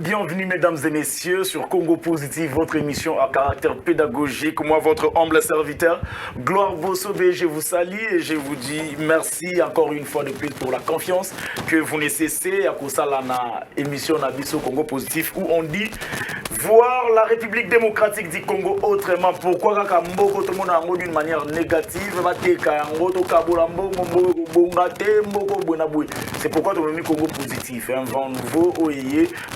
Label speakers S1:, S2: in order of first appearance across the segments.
S1: Bienvenue mesdames et messieurs sur Congo Positif, votre émission à caractère pédagogique. Moi, votre humble serviteur, Gloire Bossobé, je vous salue et je vous dis merci encore une fois de plus pour la confiance que vous nécessitez à Kosalana émission Nabiso Congo Positif où on dit voir la République démocratique du Congo autrement. Pourquoi Kakambo tout le monde d'une manière négative, c'est pourquoi nous avons mis Congo Positif, un vent nouveau,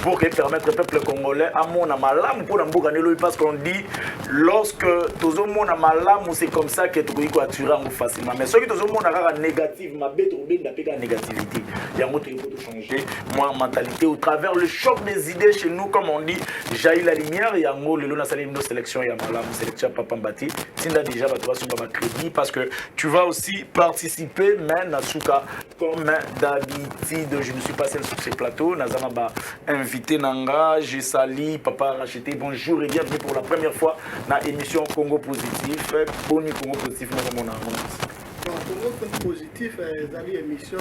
S1: pour permettre au peuple congolais à mon amalam pour l'ambouganelo parce qu'on dit lorsque tout le monde a malam c'est comme ça que tu peux attirer facilement mais ceux qui tout le monde a négatif ma bête ou bien la négativité il y a un autre il faut changer moi mentalité au travers le choc des idées chez nous comme on dit jaillit la lumière il y a un mot le long de nos sélections il y a malam sélection papa mbati sinda déjà va toi sur ma crédit parce que tu vas aussi participer mais nasuka comme d'habitude je ne suis pas seul sur ces plateaux nazama ba invité Nanga, j'ai sali, papa racheté, bonjour et bienvenue pour la première fois dans l'émission Congo Positif. Bonne Congo Positif, mon
S2: Congo Positif, c'est une émission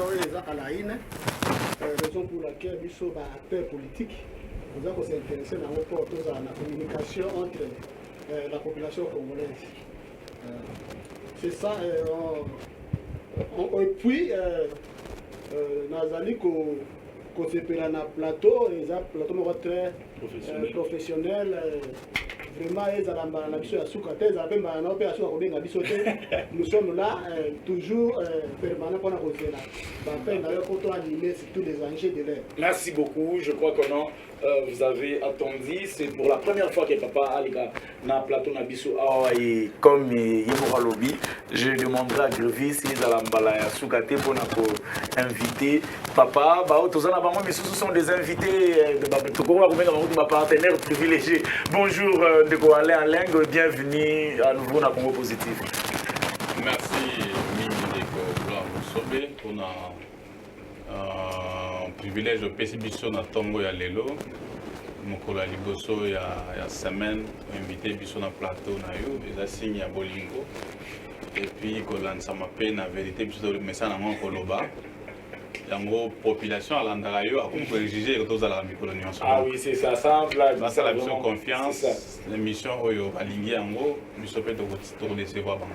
S2: à la haine, raison pour laquelle nous sommes acteurs politiques. Nous avons s'intéresser dans la communication entre la population congolaise. C'est ça, et puis, nous avons qu'on se fait un plateau, et un plateau très professionnel, vraiment, nous sommes là, toujours permanents pour tous les enjeux de l'air.
S1: Merci beaucoup, je crois que non. Vous avez attendu, c'est pour la première fois que papa Alika na plateau Nabiso et comme Yemora Lobby, je demanderai à Grevis si les Alambala et Soukate pour inviter papa. Mais ce sont des invités de partenaires privilégiés. Bonjour de Alain Alengo, bienvenue à nouveau dans Congo Positif.
S3: Merci Mindeko Gloire Bossobé pour privilège de Pessibiso na Tongo ya Lelo. Mokola Liboso ya semaine invité biso na plateau na yo eza signe ya bolingo et puis kolansa mape na vérité biso de message na ngoko loba yango population alandaka yo akomi ko exiger que tozala mikolo nyonso.
S1: Ah oui, c'est ça, simple.
S3: Basa la biso confiance l'émission oyo balingi yango biso pe to décevoir bango.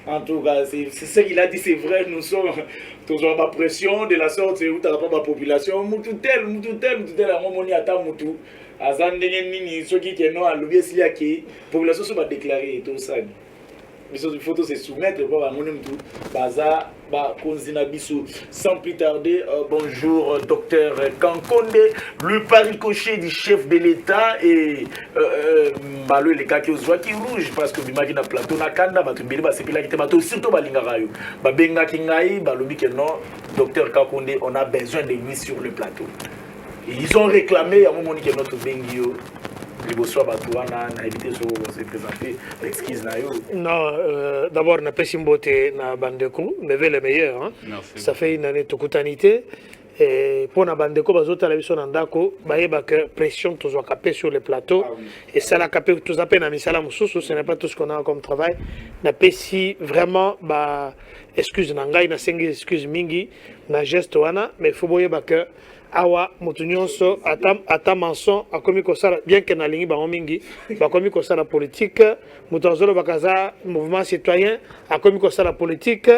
S1: En tout cas, c'est ce qu'il a dit, c'est vrai, nous sommes toujours ma pression de la sorte où tu n'as pas ma population. Moututel, à mon moni à ta moutou. À Zandeni, ceux qui sont à l'oublier s'il y a qui, population soit déclarée et tout ça. Mais il faut se soumettre pour mon tout. Baza, Konzina Bissou. Sans plus tarder, bonjour, docteur Kankonde, le pari-coché du chef de l'État et le cas qui rouge parce que Bimaki na plateau na kanda, Batumbili, Basepila qui te surtout Balingarayo. Babenga Kingaï, Balobi Kenon, docteur Kankonde, on a besoin de lui sur le plateau. Et ils ont réclamé à un moment que notre Bengio.
S2: Non, d'abord, na Pessimbote na Bandeko, mais le meilleur. Hein? Ça fait une année de coutanité. Et pour na Bandeko, bazota la vision andako, baeba que pression toujours capé sur le plateau. Et ça la capé tous à peine à misala mususu, ce n'est pas tout ce qu'on a comme travail. Na Pessi vraiment excuse nangai na sengi excuse mingi na geste wana, mais faut boyeba que awa mutu nyonso ata manson akomi kosala bien que na lingi bango mingi bakomi kosala politique mutu azolo bakaza mouvement citoyen akomi kosala politique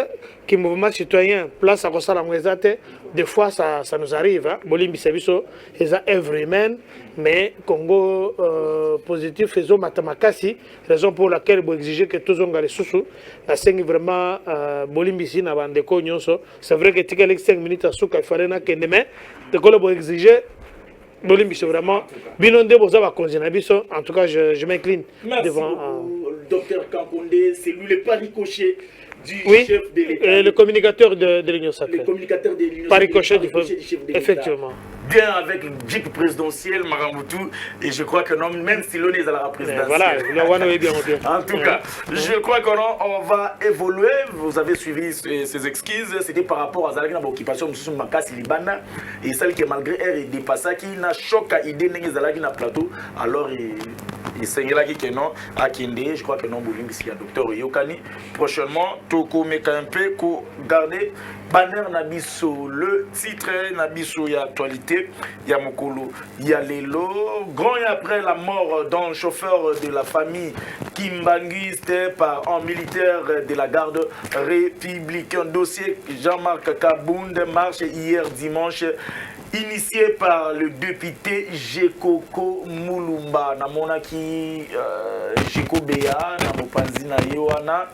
S2: qui mouvement citoyen place à kosala ngezate des fois ça nous arrive hein? Bolimbi biso eza œuvre humaine mais Congo positif faisons matamakasi raison pour laquelle bo exiger que tous on les sous na sengi vraiment bolimbi si na bandeko nyonso c'est vrai que tika 5 minutes à souka il fallait na kende mais de quoi le exiger bolimbi c'est vraiment binonde boza ba konzina biso en tout cas je m'incline devant
S1: docteur Kankonde c'est lui le pari-coché du chef de l'État.
S2: Le communicateur de l'Union sacrée.
S1: Le communicateur de l'Union
S2: sacrée. Du chef
S1: de l'État.
S2: Effectivement.
S1: Bien avec le jeep présidentiel, Maramoutou, et je crois que non, même si l'on est à la présidentielle.
S2: Voilà, bien.
S1: En tout cas, je crois qu'on va évoluer. Vous avez suivi ces excuses. C'était par rapport à Zalagina occupation de Makasi Libana et celle qui malgré elle est dépassée, qui n'a choc à idée de Zalagina plateau. Alors, et c'est là qui non à Kinde, je crois que non, Boulim ici, docteur Yokani. Prochainement, Toko Mekampe, garder banner Nabiso, le titre Nabiso, il y a actualité, il y a Mokolo, il y a Lelo. Grand et après la mort d'un chauffeur de la famille Kimbanguiste par un militaire de la garde républicaine. Dossier Jean-Marc Kabound marche hier dimanche. Initié par le député Jekoko Moulumba, Namonaki Jekobea, Namopanzina Yoana.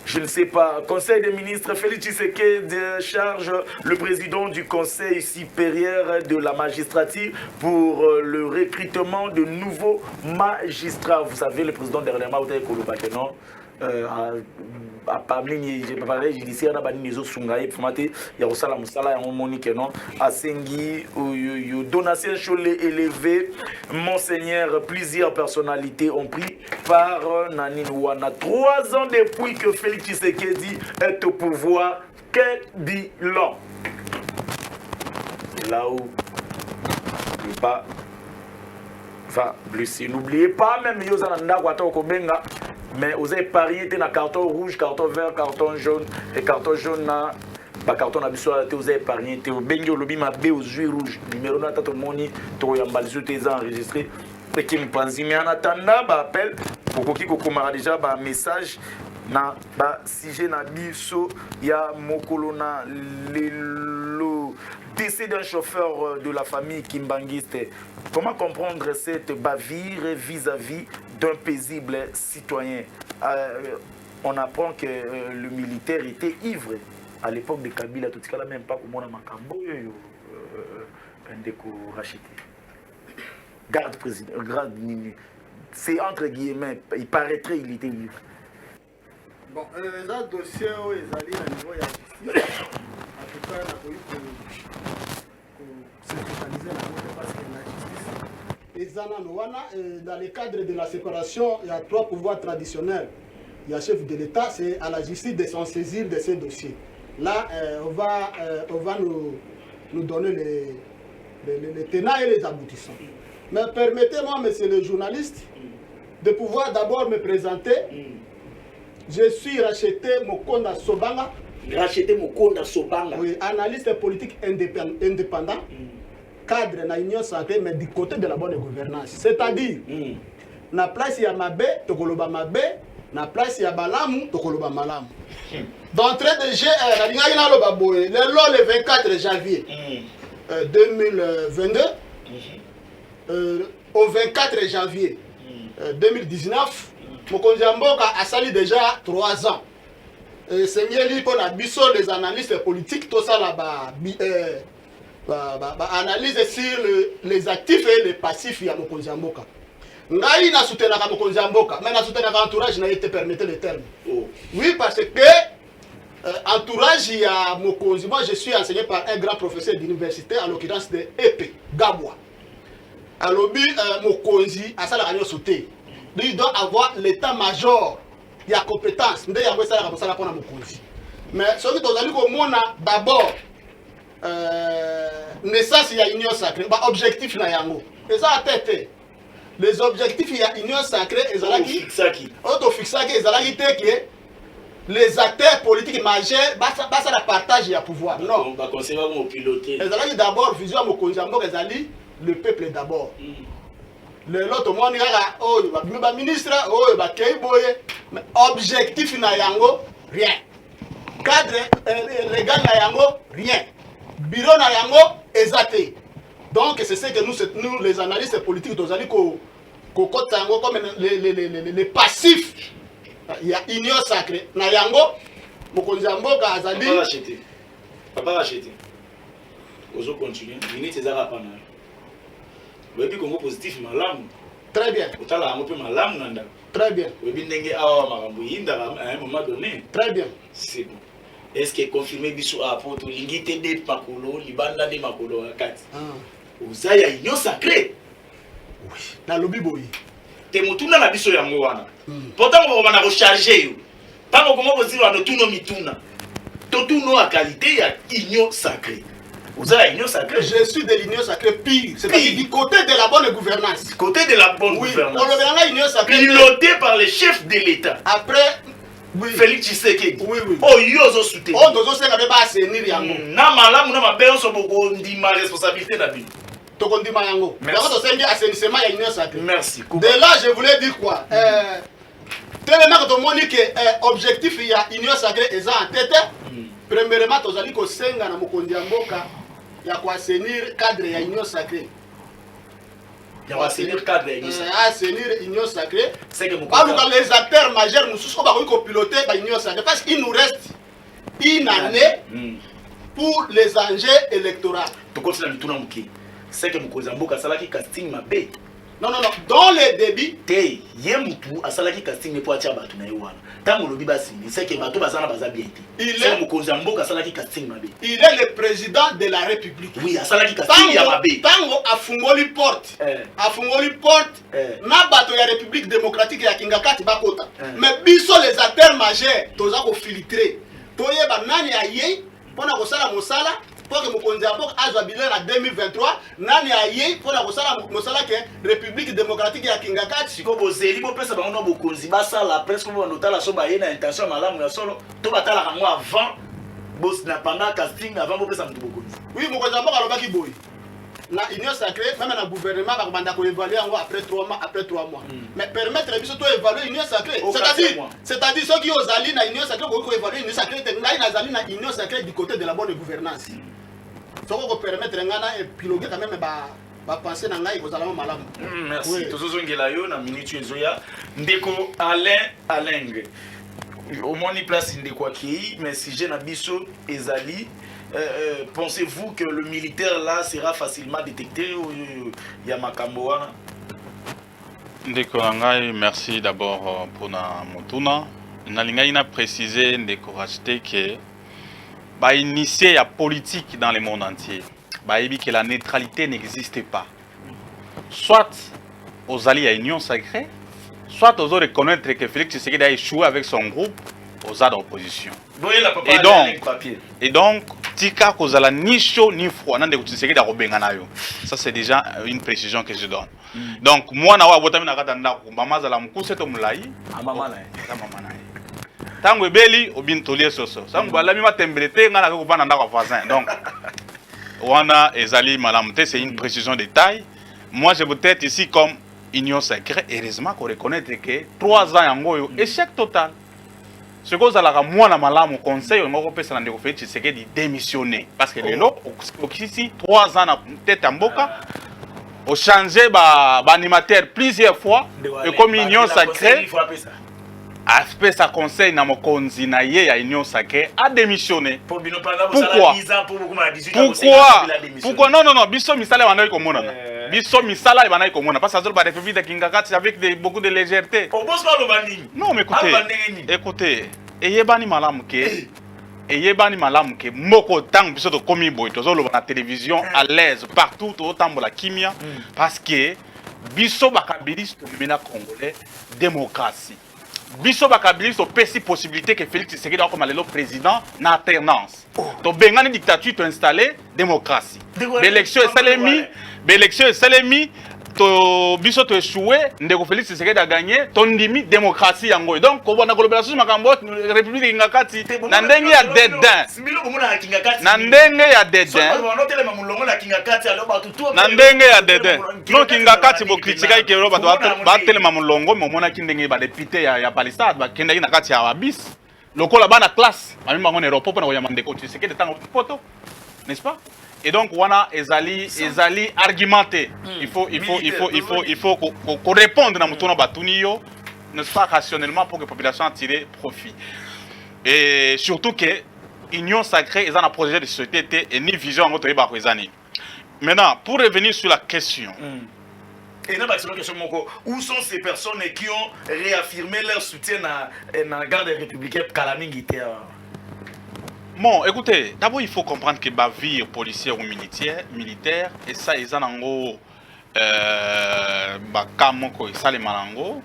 S1: Je ne sais pas. Conseil des ministres, Félix Tshisekedi charge le président du Conseil supérieur de la magistrature pour le recrutement de nouveaux magistrats. Vous savez, le président dernièrement, vous avez Kolobake, non? Parmi les préparés judiciaires, il y a des choses qui sont élevées. Monseigneur, plusieurs personnalités ont pris part Naninouana. 3 ans depuis que Félix Tshisekedi est au pouvoir, quel bilan? Là où il n'est pas blessé. N'oubliez pas, même mais vous avez parié dans carton rouge, carton vert, carton jaune. Et carton jaune, carton vous avez parié. Vous avez lobby ma B aux yeux rouges. Numéro de tout le monde, vous avez enregistré. Et qui me pense, mais en attendant, appel pour qui déjà un message. Na sujet na biso ya mokolona le décès d'un chauffeur de la famille Kimbanguiste. Comment comprendre cette bavure vis-à-vis d'un paisible citoyen? On apprend que le militaire était ivre à l'époque de Kabila. Tout cas, même pas comme on a Makambo, racheté. Garde président, c'est entre guillemets, il paraîtrait qu'il était ivre.
S4: Bon, les dossiers où ils allaient à niveau de la justice, en tout cas, on a eu que centraliser la route parce que la justice. Dans le cadre de la séparation, il y a 3 pouvoirs traditionnels. Il y a le chef de l'État, c'est à la justice de s'en saisir de ces dossiers. Là, on va nous donner les tenants et les aboutissants. Mais permettez-moi, monsieur le journaliste, de pouvoir d'abord me présenter. Je suis Racheté Mokonda Sobanga.
S1: Racheté Mokonda Sobanga.
S4: Oui, analyste politique indépendant, cadre de l'Union sacrée, mais du côté de la bonne gouvernance. C'est-à-dire, na place ya mabe, tokoloba mabe, na place ya balamu, tokoloba malamu. D'entrée de jeu, le 24 janvier 2022, au 24 janvier 2019, Mokonzi Mboka a sali déjà 3 ans. C'est mieux pour la biso les analystes politiques, tout ça là analyse sur les actifs et les passifs de Mokonzi Mboka. Ngai na soutenir Mokonzi Mboka, mais na soutenir entourage n'a été permettre le terme. Oui, parce que entourage il y a Mokonzi. Moi je suis enseigné par un grand professeur d'université, en l'occurrence de EP Gabwa. À l'objet Mokonzi à ça la réunion sauté. Il doit avoir l'état-major, il y a compétence. Il y a mais ce que nous allons d'abord, naissance, il y a union sacrée, objectif, il y a et ça a tête. Les objectifs, il y a union sacrée, et ça les acteurs politiques majeurs, ça la partage, il y a pouvoir. Non. Et d'abord, vision le peuple d'abord. L'autre monde le ministre mais objectif na yango rien, cadre légal na yango rien, bureau na yango exacté. Donc c'est ce que nous les analystes politiques nous allons comme les passifs. Il y a union sacrée na yango Mokonzi Mboka azali
S1: papa racheté ozo continuer minute ezaka pana. Oui, puis Congo positif, malam.
S4: Très bien.
S1: Malam,
S4: très bien.
S1: Oui, puis à un moment donné.
S4: Très bien.
S1: C'est bon. Est-ce que confirmé biso à Porto, l'ingité de Makolo, Libanda de Makolo à 4. Vous avez union sacrée.
S4: Oui. Dans le biboui.
S1: Te motuna na biso ya mwana. Pourtant on va recharger. Pas comment vous dire à tout nos mituna. Tout nos à qualité ya union sacrée. Vous avez l'union sacrée.
S4: Je suis de l'union sacrée pire. C'est-à-dire du côté de la bonne gouvernance. Du
S1: côté de la bonne gouvernance.
S4: On le verra l'union sacrée.
S1: Pilotée par les chefs de l'État.
S4: Après,
S1: Félix Tshisekedi.
S4: Oui, oui.
S1: Oh, yozo soutenir.
S4: Oh, dozo senga beba assainir yango.
S1: Na malamu na mabe on so boko ndima responsabilité na bino.
S4: Tokondima yango. Yango to sengi assainissement ya union sacrée.
S1: Merci.
S4: De là, je voulais dire quoi? Tellement que moni que objectif ya union sacrée est en tête. Premièrement, tozali ko senga na mokondi ya mboka ya ko assainir cadre ya union sacrée.
S1: Il y a assainir cadre union sacrée.
S4: Assainir union sacrée.
S1: C'est que
S4: les acteurs majeurs nous sommes pas piloter la union sacrée parce qu'il nous reste une année pour les enjeux électoraux.
S1: Tu continues à me tourner muki. C'est que mokondi ya mboka salaki casting mabe.
S4: Non, non, non. Dans les débits.
S1: Té, yemutu asalaki casting ne po atia batu na yewana. Tango lobi basi, c'est que bato bazana baza bien té.
S4: Il est
S1: mokondi ya mboka asalaki casting mabe.
S4: Il est le président de la République.
S1: Oui, asalaki casting ya mabe.
S4: Tango afungoli porte. Afungoli porte. Na bato ya République démocratique ya Kingakati bakota. Mais biso les acteurs majeurs, toza ko filtrer. Toyeba nani aye pona ko sala mosala. Pour que mokonzi ya mboka azwa bilan na 2023 nani aye pona ko sala mosala ke République démocratique ya Kingakati
S1: siko bozeli bo pesa bango no bokonzi basala presque bo notala so ba ye na intention malamu ya solo to batala kango avant boss na pendant casting avant bo pesa mtu bokonzi.
S4: Oui, mokonzi ya mboka alobaki boy na union sacrée même na gouvernement ba komanda ko évaluer yango après 3 mois mais permettre biso to évaluer union sacrée c'est-à-dire ceux qui ozali na union sacrée ko évaluer union sacrée ngai nazali na union sacrée du côté de la bonne gouvernance. Faut qu'on permettre ngana et piloter quand même ba penser na ngai kozala malamu.
S1: Merci. Tozozo ngela yo na minute ezoya ndeko Alain. Au moins ni place ndeko aki mais si j'ai na biso ezali pensez-vous que le militaire là sera facilement détecté il y a makambo wana?
S3: Ndeko ngai, merci d'abord pour na motuna. Nalinga ina préciser ndeko rajouter que bah, initier la politique dans le monde entier. Bah, il dit que la neutralité n'existe pas. Soit aux alliés à l'union sacrée, soit aux autres reconnaître que Félix Tshisekedi a échoué avec son groupe aux autres d'opposition. Et donc, tika kozala ni chaud ni froid, nande Tshisekedi a robengana yo. Ça c'est déjà une précision que je donne. Donc moi na wa botami na kata ndako, mama zala mukuse to mulai,
S1: mama na
S3: tango ebeli obintolie soso sango balami matembelete ngana ko bana ndako voisin donc wana ezali malamte c'est une précision de taille. Moi je veux être ici comme union sacrée heureusement qu'on reconnaît que 3 ans yango échec total. Ce que vous allez moi na malamu conseil on moko pesa na ndeko Félix Tshisekedi démissionner parce que lelo ici 3 ans na tête en mboka au changer ba animateur plusieurs fois et comme union sacrée aspect ça conseil na mokonzi na ye ya union sacrée a démissionné. Pourquoi non biso misala bana ko mona biso misala bana ko mona parce que la République de Kingakati avec beaucoup de légèreté. Non mais écoutez eyebani malamu ke moko tang biso to komi boy to zolo na télévision à l'aise partout to tambola kimia parce que biso bakabiliste mena congolais démocratie. Biso bakabiliste pesi possibilité que Félix Tshisekedi comme le président na alternance. To bengani dictature to installer démocratie. L'élection est salemi to biso to échoué ndeko Félix Tshisekedi a gagné tondimi démocratie yango. Donc ko bona collaboration makambo République Kingakati na ndenge ya dedin. Na ndenge ya dedin. Na ndenge ya dedin. No Kingakati bo critiquer ke ro ba telema mulongo mo mona kindenge ba député ya Palestine ba kendaki na kati ya wabis. Lokola bana classe, ba mimba ngone aéroport pona ko yama ndeko Tshisekedi tango photo. N'est-ce pas? Et donc wana ezali argumenté. Il faut qu'on réponde dans mutuna batuniyo, n'est-ce pas, rationnellement pour que la population en tire profit. Et surtout que union sacrée est un projet de société et ni vision en autre années. Maintenant, pour revenir sur la question.
S1: Et où sont ces personnes qui ont réaffirmé leur soutien à la garde républicaine Kalamingité?
S3: Bon, écoutez, d'abord il faut comprendre que la vie policière ou militaire, et ça, ils ont en gros, kamoko, ça les malango,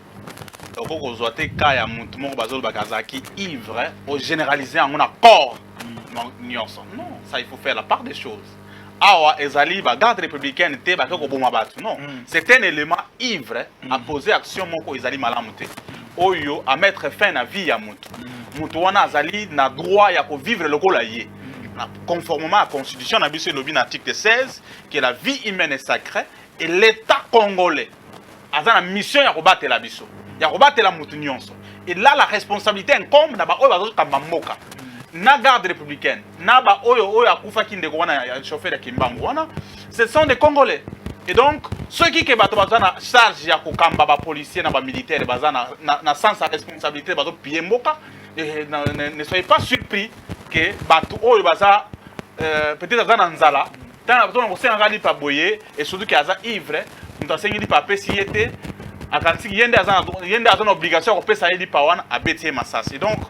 S3: donc vous avez cas ya mutumo bazol bakazaki ivre, au généraliser en un accord, non, ça il faut faire la part des choses. Awa ezali ba garde républicaine te ba ko boma batu non, c'est un élément ivre à poser action moko ezali malamute. oyo à mettre fin à vie à mutu mutu wana azali na droit ya ko vivre lokola ye conformément à la constitution na biso lobi na article 16 que la vie humaine est sacrée et l'état congolais a la mission ya ko batela biso ya ko batela mutu nyonso et là la responsabilité incombe na ba oyo bazo kamba mboka na garde républicaine na ba oyo akufa ki ndeko wana ya chauffeur ya kimbangu wana ce sont des congolais. Et donc, ceux qui ont la charge de ba policiers et militaires, na sens de responsabilité, ne soyez pas surpris que Batu Oyobaza, peut-être dans Nzala, tant que vous avez pas boyé, et surtout qu'il y a ivre, nous avons dit papier si était, à quand il y a une obligation de payer des pawan à BT Massas. Et donc,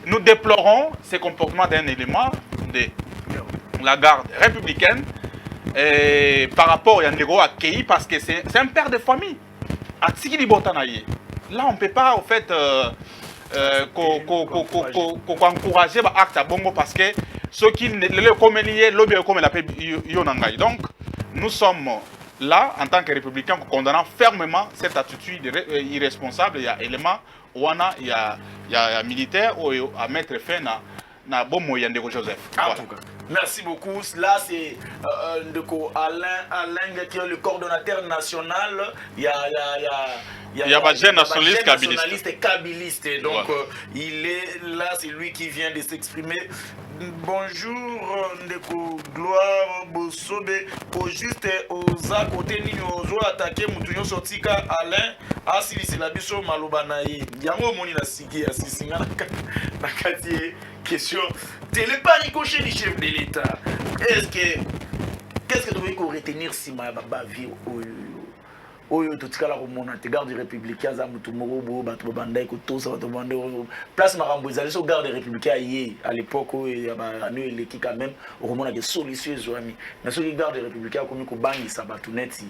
S3: nous déplorons ces comportements d'un élément de la garde républicaine. Et par rapport à Yandego accueilli parce que c'est un père de famille. Là, on ne peut pas en fait encourager l'acte à Bongo parce que ceux qui le comme lié, l'objet comme l'appelle Yonangai. Donc, nous sommes là en tant que républicains condamnant fermement cette attitude irresponsable. Il y a éléments où il y a militaire à mettre fin à bon moyen de Joseph.
S1: En tout cas. Merci beaucoup. Là, c'est Alain qui est le coordonnateur national. Il y a
S3: un jeune nationaliste
S1: kabiliste. Donc,
S3: ouais.
S1: Il est là, c'est lui qui vient de s'exprimer. Bonjour, Ndeko Gloire Bosobe. Au juste aux côté Nino attaqué Moutounyo Sotika Alain. Asili c'est la biso Malobanaye. Yango moni na sigi asisinga na katier. Question. Télépanico chez le chef de l'État. Qu'est-ce que tu veux retenir si ma vie oyo tout cas la romona te garde républicain za mutu morobo bato bandai ko to sa bato bandai place marambo ezali so garde républicain yé à l'époque ya ba anu eleki quand même romona que solution zoami mais so garde républicain komi ko bangi sa bato neti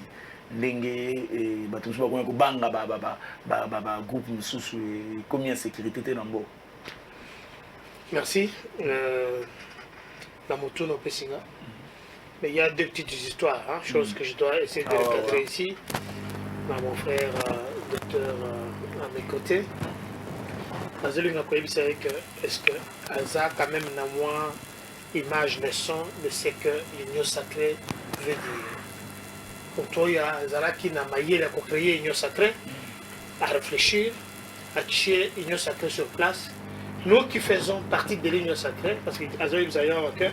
S1: ndenge bato so ba ko banga ba groupe mususu combien sécurité te nambo.
S2: Merci. La moto no pesinga. Mais il y a deux petites histoires, hein, choses que je dois essayer de recadrer ici. Mon frère, docteur, à mes côtés. Est-ce que Aza quand même n'a moins image leçon de ce que l'union sacrée veut dire. Pour toi, il y a Azara qui n'a maillé pour créer l'union sacrée, à réfléchir, à tirer l'union sacrée sur place. Nous qui faisons partie de l'union sacrée, parce que Azara vous avez que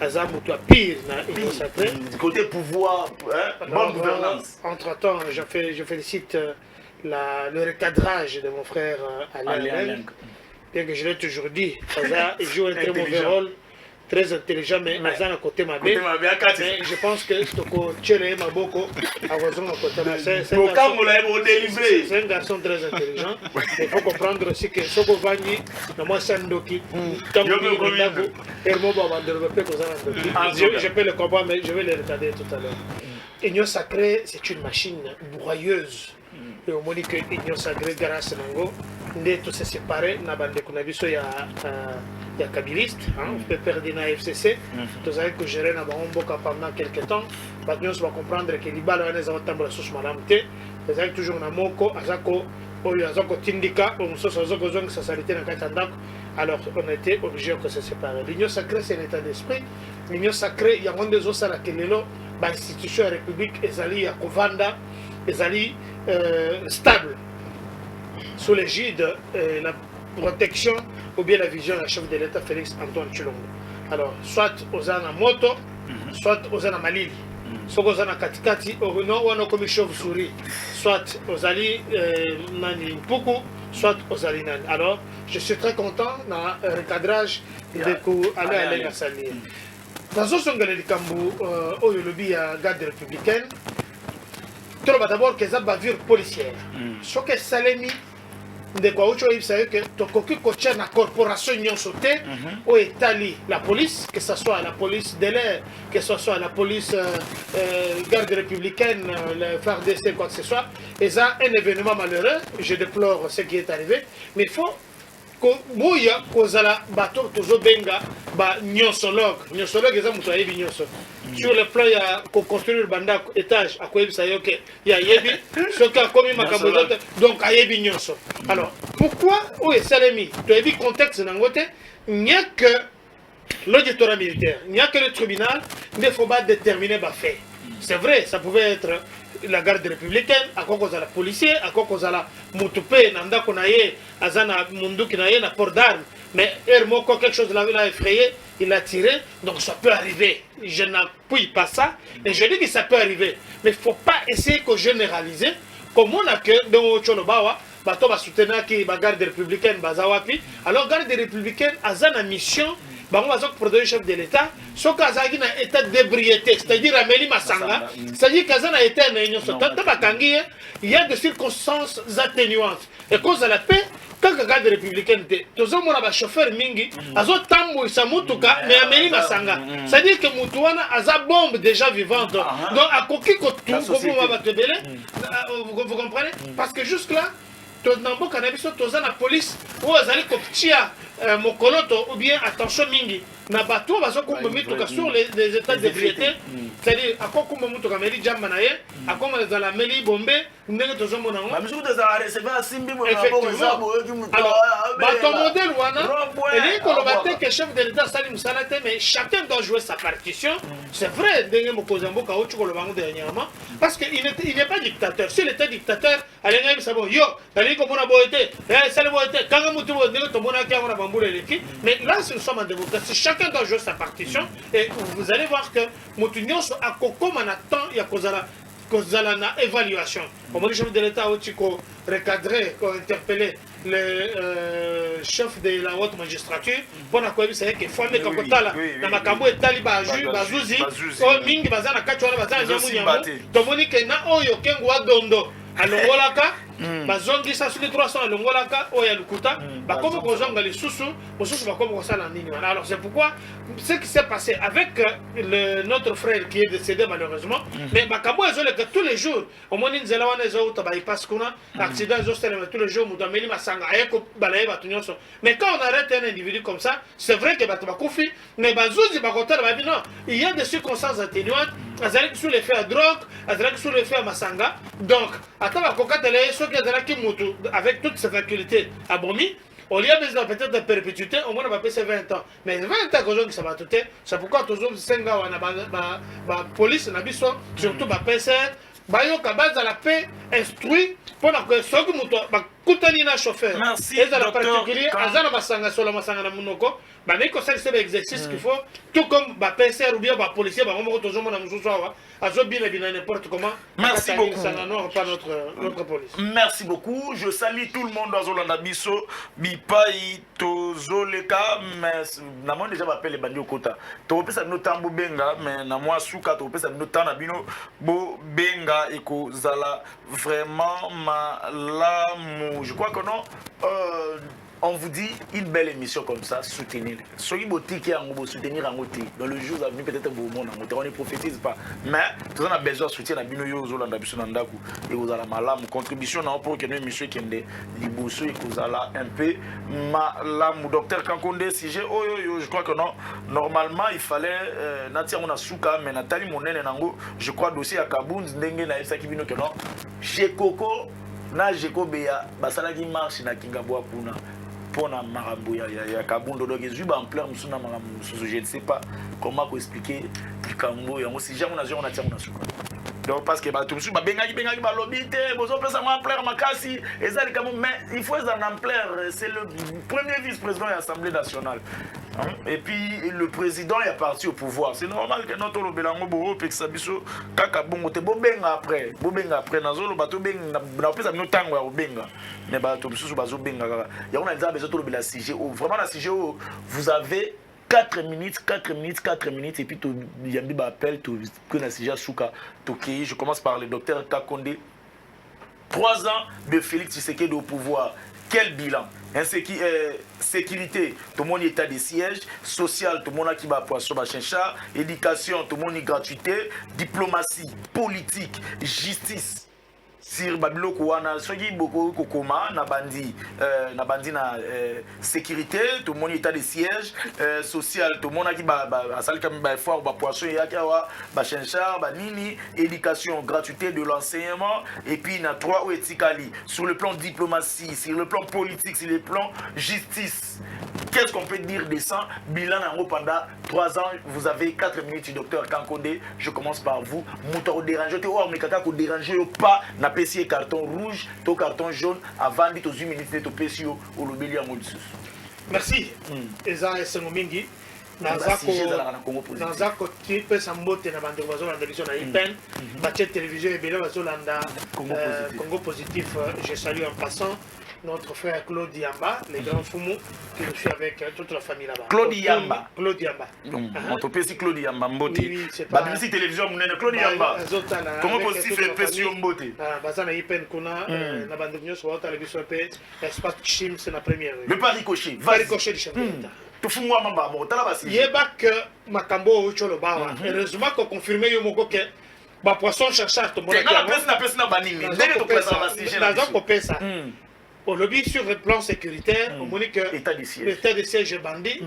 S2: Azara Moutoua pire dans l'union sacrée.
S1: Côté pouvoir, hein, bonne gouvernance.
S2: Entre-temps, je félicite le recadrage de mon frère Alain. Bien que je l'ai toujours dit, Azara joue un très mauvais rôle, très intelligent, mais Azara à côté ma bête. Mais je pense que Toko Tchele Maboko a raison à côté ma c'est un garçon très intelligent. Il faut comprendre aussi que Soko Vani, moi Sandoki, je peux le comprendre, mais je vais le regarder tout à l'heure. L'union sacrée, c'est une machine broyeuse. Et au moment que l'union sacrée, grâce à Nango, tout s'est séparé, il y a Kabiliste, on peut perdre dans la FCC. Vous savez que j'ai rien pendant quelques temps. Maintenant, on va comprendre que les balles sont en train de se faire. Vous savez toujours un moko, Azako, Azako Tindika, alors on a été obligé de se séparer. L'union sacrée, c'est l'état d'esprit. L'union sacrée, il y a un des autres qui est là, l'institution de la République, Ezali, Yakovanda, Ezali stable, sous l'égide la protection ou bien la vision de la chef de l'État Félix Antoine Tshilombo. Alors, soit aux ana moto, soit aux ana malili, soit aux ana katikati, ou non comme chauve-souris, soit aux ali nani mpuku, soit aux ali nani. Alors, je suis très content dans le recadrage de aller à Sali. Dans ce son de Kambu, au lobby à garde républicaine, tout d'abord que ça bavure policière. Ce que Salemi de quoi vous savez que tu coaches la corporation union sauté au Italie la police, que ce soit la police de l'air, que ce soit la police garde républicaine, le FARDC, quoi que ce soit, et ça un événement malheureux, je déplore ce qui est arrivé, mais il faut boya kozala bato tozo benga ba nyosologue eza muto ayebi nyoso sur le plan ya ko construire banda étage akoyebi sa yoke ya yebi soki akomi makambo zote donc ayebi nyoso. Alors pourquoi o esalemi to yebi contexte nango te nya que l'auditoire militaire, il n'y a que le tribunal, mais il faut pas déterminer les faits. C'est vrai, ça pouvait être la garde républicaine, à quoi cause la policier, à quoi cause la moutoupe, nanda konaye, azana mundu kinaye, na port d'armes. Mais Hermoko, quelque chose l'a effrayé, il l'a tiré, donc ça peut arriver. Je n'appuie pas ça, et je dis que ça peut arriver. Mais il ne faut pas essayer de généraliser, comme on a que dans Cholobawa, bato ba soutenir qui ba garde républicaine bazawapi. Alors garde républicaine azana mission ba on va protéger chef de l'état so kazaki na état d'ébriété, c'est-à-dire ameli masanga, c'est-à-dire kazana état na union tata bakangi, il y a des circonstances atténuantes. Et cause à la paix quand la garde républicaine était tozo mona ba chauffeur mingi azo tambo isa mutuka mais ameli masanga, c'est-à-dire que mutuana aza bombe déjà vivante. Donc à koki ko tout ko ba te belé, vous comprenez? Parce que jusque là Tonambo Canabiso, Tozana police, ou Azali Koptia, Mokoloto, ou bien attention Mingi. Na bateau, baso kumbumitu sur les états d'ébriété, c'est-à-dire à quoi kumbumitu kameli jamanaye, à quoi dans la meli bombé, n'est que tozomo nango. Alors, bateau modèle wana, et les colobatés que chef de l'État Salim Salate, mais chacun doit jouer sa partition. C'est vrai, dernier Mokozambo Kaochu Kolobango dernièrement, parce qu'il n'est pas dictateur. S'il était dictateur, allez même savoir, yo, allez comme on a boité, c'est le boité, quand on a boité, on a bamboulé l'équipe, mais là, nous sommes en démocratie. Chacun doit jouer sa partition et vous allez voir que Moutunion a comme on attend, il y a Kozala na évaluation. Au moment du chef de l'État, il faut recadrer, interpeller le chef de la haute magistrature pour que c'est que faut mettre Kakotala na makambo etali bazuzi o mingi bazana kachwana bazana nyamu tomoni ke na oyo kengwa dondo alongolaka bazongi sa sur les 300 alongolaka oya lukuta bakomo kozonga les susu mosusu bakomo kosala nini. Alors c'est pourquoi ce qui s'est passé avec notre frère qui est décédé malheureusement, mais makambo ezole que tous les jours au moins nzela wana ezo to bypass kuna accident ezo stela tous les jours mutameli masanga ayeko balaye batunyoso. Mais quand on arrête un individu comme ça, c'est vrai que bato bakufi mais bazuzi bakotala babi non, il y a des circonstances atténuantes, azali sous l'effet à drogue, azali sous l'effet à masanga. Donc attends bakokatele so avec toutes ses facultés abomies, au lieu de peut-être de perpétuité, au moins on va passer 20 ans. Mais 20 ans que ça va tout c'est pourquoi tous les 5 ans, la police, surtout la PCR, bayoka base à la paix instruit pour que ceux qui ont coutani na chauffeur.
S1: Merci.
S2: Et dans le particulier, azana masanga solo masanga na munoko, ba neko ça c'est l'exercice qu'il faut tout comme ba PCR ou bien ba policier ba ngomo tozo mona mususu wa azo bien n'importe comment.
S1: Merci beaucoup.
S2: Pas notre police.
S1: Merci beaucoup. Je salue tout le monde dans Zolanda Biso, Bipai, Tozoleka, mais namon déjà m'appelle les bandio kota. Topé ça notambo benga, mais na moi souka topé ça notana bino bo benga eko zala vraiment malamu. Je crois que non. On vous dit une belle émission comme ça, soutenir. Soyez boutique qui a soutenir en côté. Dans le jour à venir, peut-être vous monde en côté. On ne prophétise pas. Mais tout ça a besoin de soutien. Bino yo zolanda biso nandaku et vous allez malam contribution na pour que nous émission qui est liboso et vous allez un peu malam. Docteur Kankonde si j'ai je crois que non. Normalement il fallait natia on a souka mais Nathalie Monene nango je crois dossier à Kaboun ndenge na ça qui bino que non. Chez Coco na Jeko Beya basala qui marche na Kingabwa kuna. Pour la marabout, il y a Kabundo, donc je ne sais pas comment expliquer du Kambo. Si jamais on a tiré mon assouk. Donc parce que tout le monde bengali balobité, vous avez ça ampleur makasi, et ça mais il faut un ampleur. C'est le premier vice-président de l'Assemblée nationale. Et puis le président est parti au pouvoir. C'est normal que notre Belango Boro et que ça biso kaka bongo te bobenga après nazolo bato benga na pesa no tango ya bobenga mais bato biso bazo benga ya on a déjà besoin de la CG vraiment la CG vous avez 4 minutes et puis il y a un appel que la CG souka toki. Je commence par le docteur Kakonde. 3 ans de Félix Tshisekedi au pouvoir. Quel bilan? Sécurité, tout le monde état de siège, social, tout le monde qui va poisson, machin, éducation, tout le monde gratuité, diplomatie, politique, justice. sur babilo kouana soki boko kokoma na bandi na sécurité tout le monde état de siège social tout le monde qui asali comme ba foire ba poisson yakawa ba chenchar ba nini éducation gratuité de l'enseignement et puis na 3 ou etikali sur le plan diplomatie sur le plan politique sur le plan justice. Qu'est-ce qu'on peut dire de ça? Bilan en pendant 3 ans, vous avez 4 minutes, docteur Kankonde. Je commence par vous. Mouton déranger, mais kaka ko déranger pas na PC carton rouge, to carton jaune avant de 8 minutes de PC au lobeli à modus.
S2: Merci. Eza Sengomingi. Nazako tipe sambote na bande bazo landa biso na IPN. Bache télévision et bela bazo landa Congo positif. Je salue en passant notre frère Claude Yamba, les grands Foumou, qui nous suit avec toute la famille là-bas.
S1: Claude Yamba.
S2: Claude Yamba.
S1: On te peut si Claude Yamba Mbote.
S2: Oui, c'est pas.
S1: Bah, si télévision, Claude Yamba. Comment positif est précieux Mbote?
S2: Bazana IPN Kuna, na bande de sur la télévision P, espace Chim, c'est la première.
S1: Le pas ricochet.
S2: Va ricochet du chef d'État.
S1: Tu fous moi mamba, bon, t'as la basi.
S2: Yeba que Makambo ou Cholo Bawa. Heureusement qu'on confirme Yomoko que. Bah, poisson chercheur, tout le monde.
S1: Na pesa na banini. Dès que tu pesa basi, j'ai la
S2: pesa. Au lobby sur le plan sécuritaire, on dit que l'état de siège est bandit.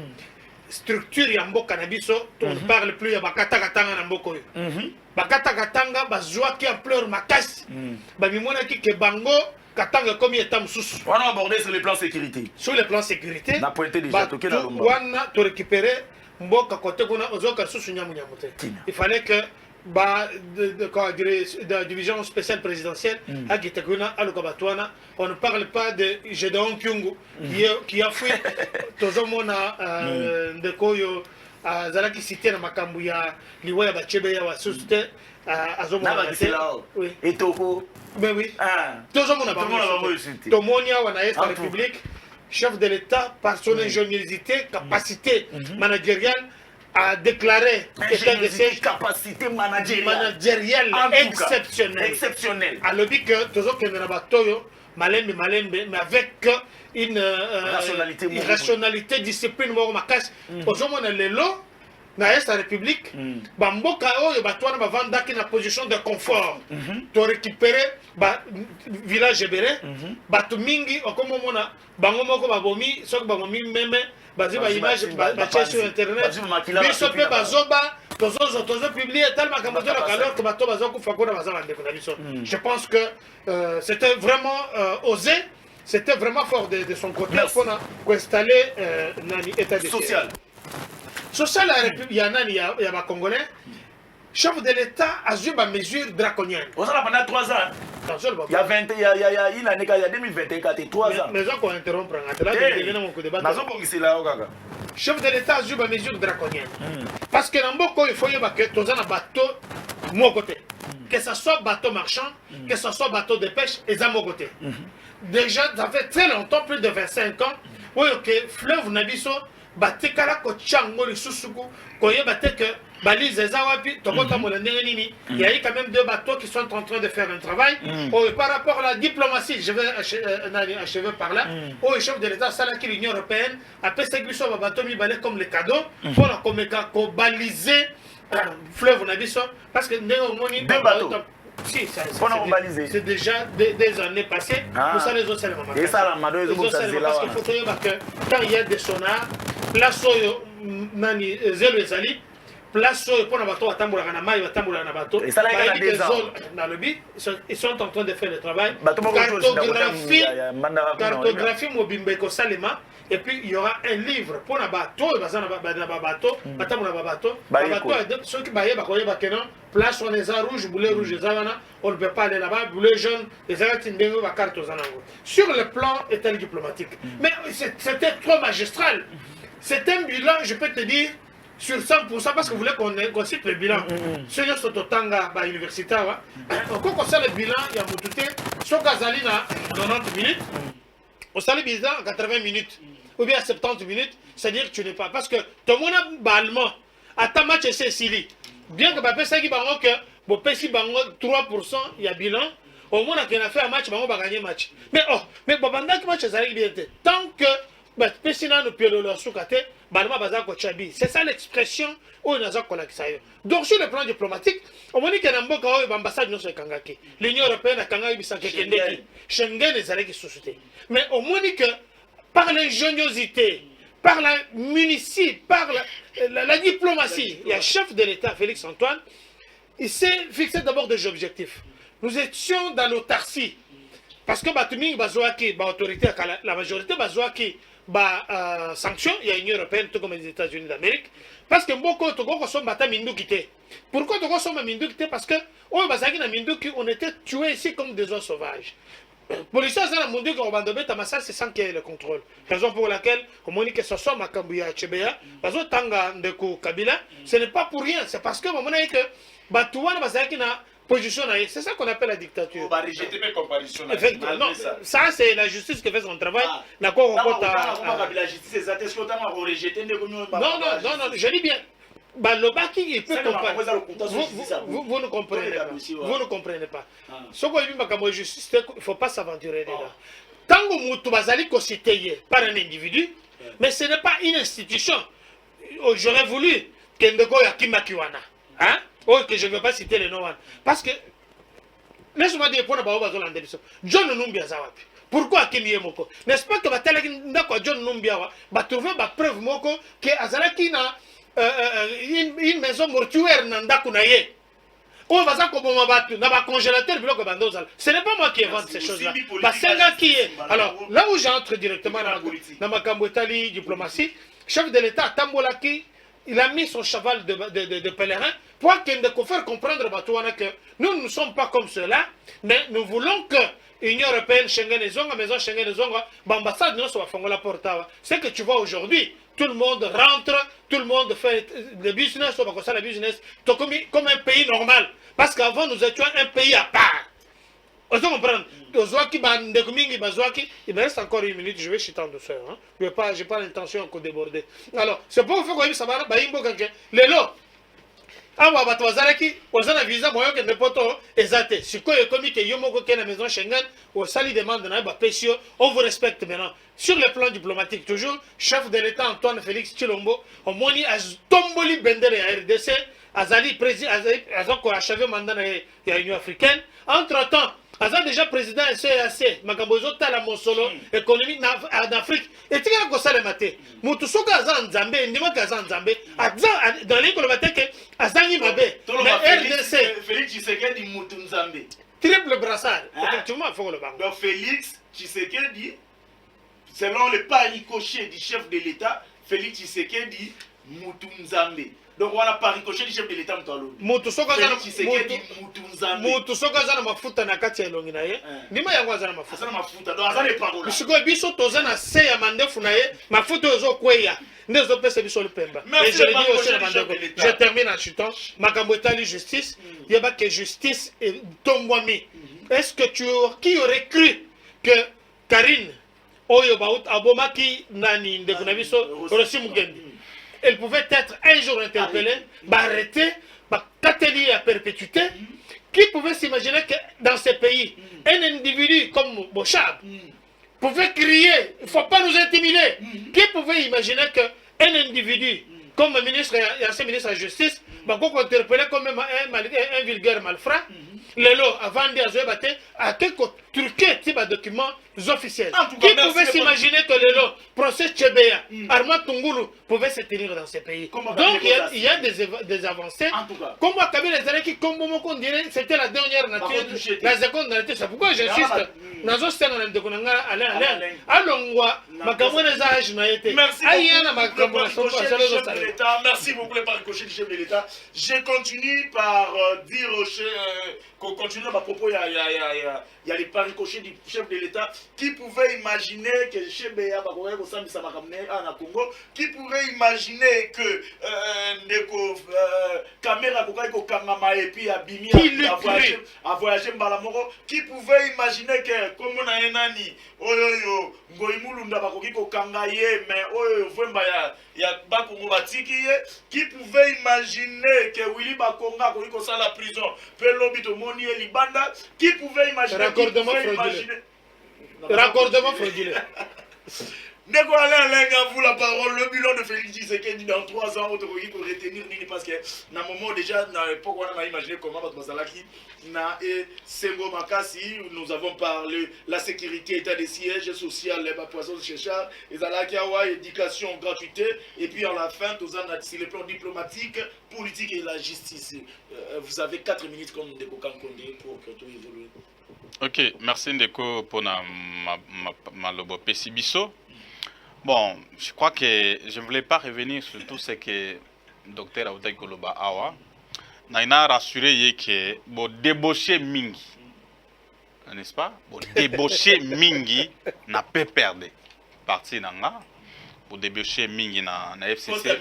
S2: Structure Yambo Cannabiso, on ne parle plus à Bakata Katanga Namboko. Bakata Katanga, Bazoua qui a pleuré ma casse. Bamimona qui est Bango, Katanga comme il est Tamsous.
S1: On a abordé sur le plan sécurité.
S2: Sur le plan sécurité,
S1: on a pointé déjà tout
S2: on a récupéré Mboka côté qu'on a Ozoka Sousunyamunyamote. Il fallait que de division spéciale présidentielle à Gitakuna, à Lukabatuana, on ne parle pas de Gédéon Kyungu qui a fui Tozomona de Koyo à Zalaki cité dans Makambuya, Liwaya Bachebeya, Wasuste, à Zomona. Et Toko. Mais oui, Tozomona, Tomonia, Wanaïs, la République, chef de l'État, par son ingéniosité, capacité managériale, a déclaré état de siège
S1: capacité managériale exceptionnelle.
S2: A lobby que toujours que Nabatoyo, malembe, mais avec une rationalité, discipline, Moromakas, aujourd'hui on est le lot. Na la République, Bamboka oyo batwana bavandaki na position de confort. To récupérer village Ebere, batu mingi okomo mona bango moko babomi, sok babomi meme, bazi ba image ba sur internet. Biso pe bazoba, tozo publier tellement comme ça alors que bato bazo kufa kona bazala ndeko na biso. Je pense que c'était vraiment osé. C'était vraiment fort de son côté pour installer nani état de social. Social la République, il y a un Congolais, chef de l'État a eu des mesures draconiennes.
S1: On s'en a pendant 3 ans. Il y a 20, il y a une année, il y a 2021, 3 ans.
S2: Mais on peut interrompre. Chef de l'État a eu des mesures draconiennes. Parce que dans beaucoup, il faut que tu aies un bateau de mon côté. Que ce soit bateau marchand, que ce soit bateau de pêche, et à mon côté. Déjà, ça fait très longtemps, plus de 25 ans, où le fleuve Nabiso, batekala ko chango le susuku koye bateke balise zawapi tokota molendenge nini il y a quand même 2 bateaux qui sont en train de faire un travail par rapport à la diplomatie je vais achever par là au chef de l'État ça là qui l'Union européenne a passé glissé au bateau mi balé comme les cadeaux pour la comeka ko baliser fleuve Nabiso parce que ndenge moni
S1: 2 bateaux.
S2: Si, c'est déjà des années passées. Pour ça, les autres,
S1: et ça, la madame,
S2: parce qu'il faut que quand il y a des sonars, place nani zéro ezali, place pour le bateau, et ça, ils sont en train de faire le travail. Cartographie Mobimbeko Salema. Et puis il y aura un livre pour le bateau, ceux qui baillent, place on les a rouges, boulet rouge, on ne peut pas aller là-bas, boulet jaune, les carte aux anangos. Sur le plan état diplomatique. Mais c'était trop magistral. C'est un bilan, je peux te dire, sur 100%, parce que vous voulez qu'on cite le bilan. Seigneur Sototanga, universitaire, encore qu'on sait le bilan, il y a Moutouté, Sokazali na 90 minutes. Au salut bizarre, 80 minutes ou bien 70 minutes, c'est-à-dire que tu n'es pas. Parce que tout le monde a allemand. À ta match, c'est Sili. Bien que Papé Sagi Bango, que bon, Pessi Bango 3%, il y a bilan. Au moins, qu'on a fait un match, Bango va gagner match. Mais bon, pendant que match, ça arrive bien. Tant que Pessi n'a pas le soukate, balma baza ko chabi. C'est ça l'expression où nous avons collecté. Donc sur le plan diplomatique, on m'a dit que n'importe quoi l'ambassade nous est kangaki. L'Union européenne a kangaki bisaki kendeki. Schengen est allé qui société. Mais on m'a dit que par l'ingéniosité, par la municie, par la diplomatie, il y a chef de l'État Félix Antoine, il s'est fixé d'abord des objectifs. Nous étions dans l'autarcie. Parce que Batuming Bazouaki, autorité, la majorité Bazouaki, sanction, il y a l'Union européenne, tout comme les États-Unis d'Amérique. Parce que beaucoup de gens sont battus Mindou quitté. Pourquoi les gens sont Mindou quitté? Parce que on était tués ici comme des oies sauvages. Pour les gens qui ont dit qu'on va c'est sans qu'il y ait le contrôle. Raison pour laquelle, on dit que ce soit Makambuya Chebea, parce que Tanga Ndeko Kabila, ce n'est pas pour rien. C'est parce que on dit que Batouane Bazaki n'a position. C'est ça qu'on appelle la dictature.
S1: On va rejeter mes comparaisons.
S2: Effectivement. Ça, c'est la justice qui fait son travail.
S1: La justice, c'est est-ce qu'on a rejeté?
S2: Non, je dis bien. Il peut vous ne comprenez pas. Vous ne comprenez pas. Ce qu'on dit, il ne faut pas s'aventurer dedans. Tant que vous êtes cité par un individu, mais ce n'est pas une institution. J'aurais voulu que Ndeko Yakimakiwana. Que je ne veux pas citer les noms. Parce que, laisse-moi dire pour le John Numbia Zawapi. Pourquoi Akimi Yemoko? N'est-ce pas que John Numbia va trouver ma preuve Moko que Azalaki n'a une maison mortuaire Nandakunaye. On va comme on va battre, congélateur, ce n'est pas moi qui invente ces choses-là. Alors, là où j'entre directement dans ma Kambotali diplomatie, chef de l'État Tambolaki, il a mis son cheval de pèlerin pour faire comprendre que nous ne sommes pas comme cela, mais nous voulons que l'Union européenne, Schengen et Zonga, maison Schengen et Zonga, l'ambassade nous soit la porte. C'est que tu vois aujourd'hui, tout le monde rentre, tout le monde fait le business, on va comme ça le business, comme un pays normal. Parce qu'avant nous étions un pays à part. Vous comprenez? Il me reste encore une minute, je vais chuter en douceur. Je n'ai pas l'intention de déborder. Alors, c'est pour vous que ça va être les lots. Awa bato wazalaki wazana visa moyo ke nepoto ezate sikoyo komi ke yomoko ke na maison Schengen au sali demande na ba pesio on vous respecte maintenant sur le plan diplomatique toujours chef de l'État Antoine Félix Tshilombo omoni az tomboli bendele ya RDC azali président azako achevé mandat ya Union africaine entre-temps Aza déjà président SEAC, Makambozo Tala Monsolo, économie en Afrique. Et tu as ça le matin. Moutoussoka Azan Zambé, Nima Kazan Zambé, dans l'école que Azani Mabé, RDC.
S1: Félix Tshisekedi Moutoun Zambé.
S2: Triple brassard. Effectivement, il faut le banc.
S1: Donc Félix Tshisekedi, selon le pari-coché du chef de l'État, Félix Tshisekedi Moutoun Zambé. Donc on a pas ricoché du chef de l'État Mtalo.
S2: Moutoussoka Zana mafuta na kati ya elongi na ye. Ndima yango azana mafuta.
S1: Azana mafuta. Donc azana parola.
S2: Bisiko biso tozana se ya mandefu na ye, mafuta ozo kweya. Ndezo pese biso le pemba. Et je le dis aussi à Mandeko. Je termine en chutant. Makambo etali justice, yeba que justice est tombwami. Est-ce que qui aurait cru que Karine Oyo Baout Abomaki Nani ndekuna biso Rossi Mugendi elle pouvait être un jour interpellée, arrêtée, catégorique à perpétuité. Qui pouvait s'imaginer que dans ces pays, un individu comme Bochab pouvait crier, il ne faut pas nous intimider. Qui pouvait imaginer qu'un individu comme ministre, ancien ministre de la Justice, interpellé comme un vulgaire malfrat, Lelo, avant de dire à quelques truqués type de documents officiels. Qui pouvait s'imaginer que Lelo, procès Tchébéa, Armand Tungulu pouvait se tenir dans ces pays? Donc il y a des avancées. Comme moi, Kabila Zaleki, comme on dirait, c'était la dernière nature, la seconde nature. C'est pourquoi j'insiste. Merci
S1: beaucoup le pari-coché du chef de l'État. Je continue par dire au chef, continuer ma propos, il y a les pari-cochés du chef de l'État qui pouvait imaginer que le chef de l'État, qui pourrait imaginer que caméra et puis Abimi a voyagé Mbalamoro, qui pouvait imaginer que comme on a un ani, Oyoyo, Ngoimulunda Bakoko Kangaye, mais Oyo Vemba ya Bakongo Batiki, qui pouvait imaginer que Willy Bakonga Koiko sa la prison, Pelobito Moni et Libanda, qui pouvait imaginer.
S2: Raccordement frauduleux.
S1: Ndeko Alain Lenga, vous la parole, le bilan de Félix Tshisekedi dans 3 ans, autre pour retenir Nini, parce que, dans le moment déjà, dans l'époque, on a imaginé comment Bazalaki, na et Sengo Makasi, nous avons parlé la sécurité, état des sièges social, les poissons de Chéchard, les Alakiawa, éducation, gratuité, et puis à la fin, tout ça, sur les plans diplomatiques, politiques et la justice. Vous avez 4 minutes comme Ndeko Kankonde pour que tout évolue.
S3: Ok, merci Ndeko pour ma lobo Pessibiso. Bon, je crois que je ne voulais pas revenir sur tout ce que Dr Aoutai Koloba Awa. Naina rassuré que bon débauché mingi, n'est-ce pas? Bon débauché mingi n'a pas perdu. Parti nanga. Pour débaucher mingi na FCC.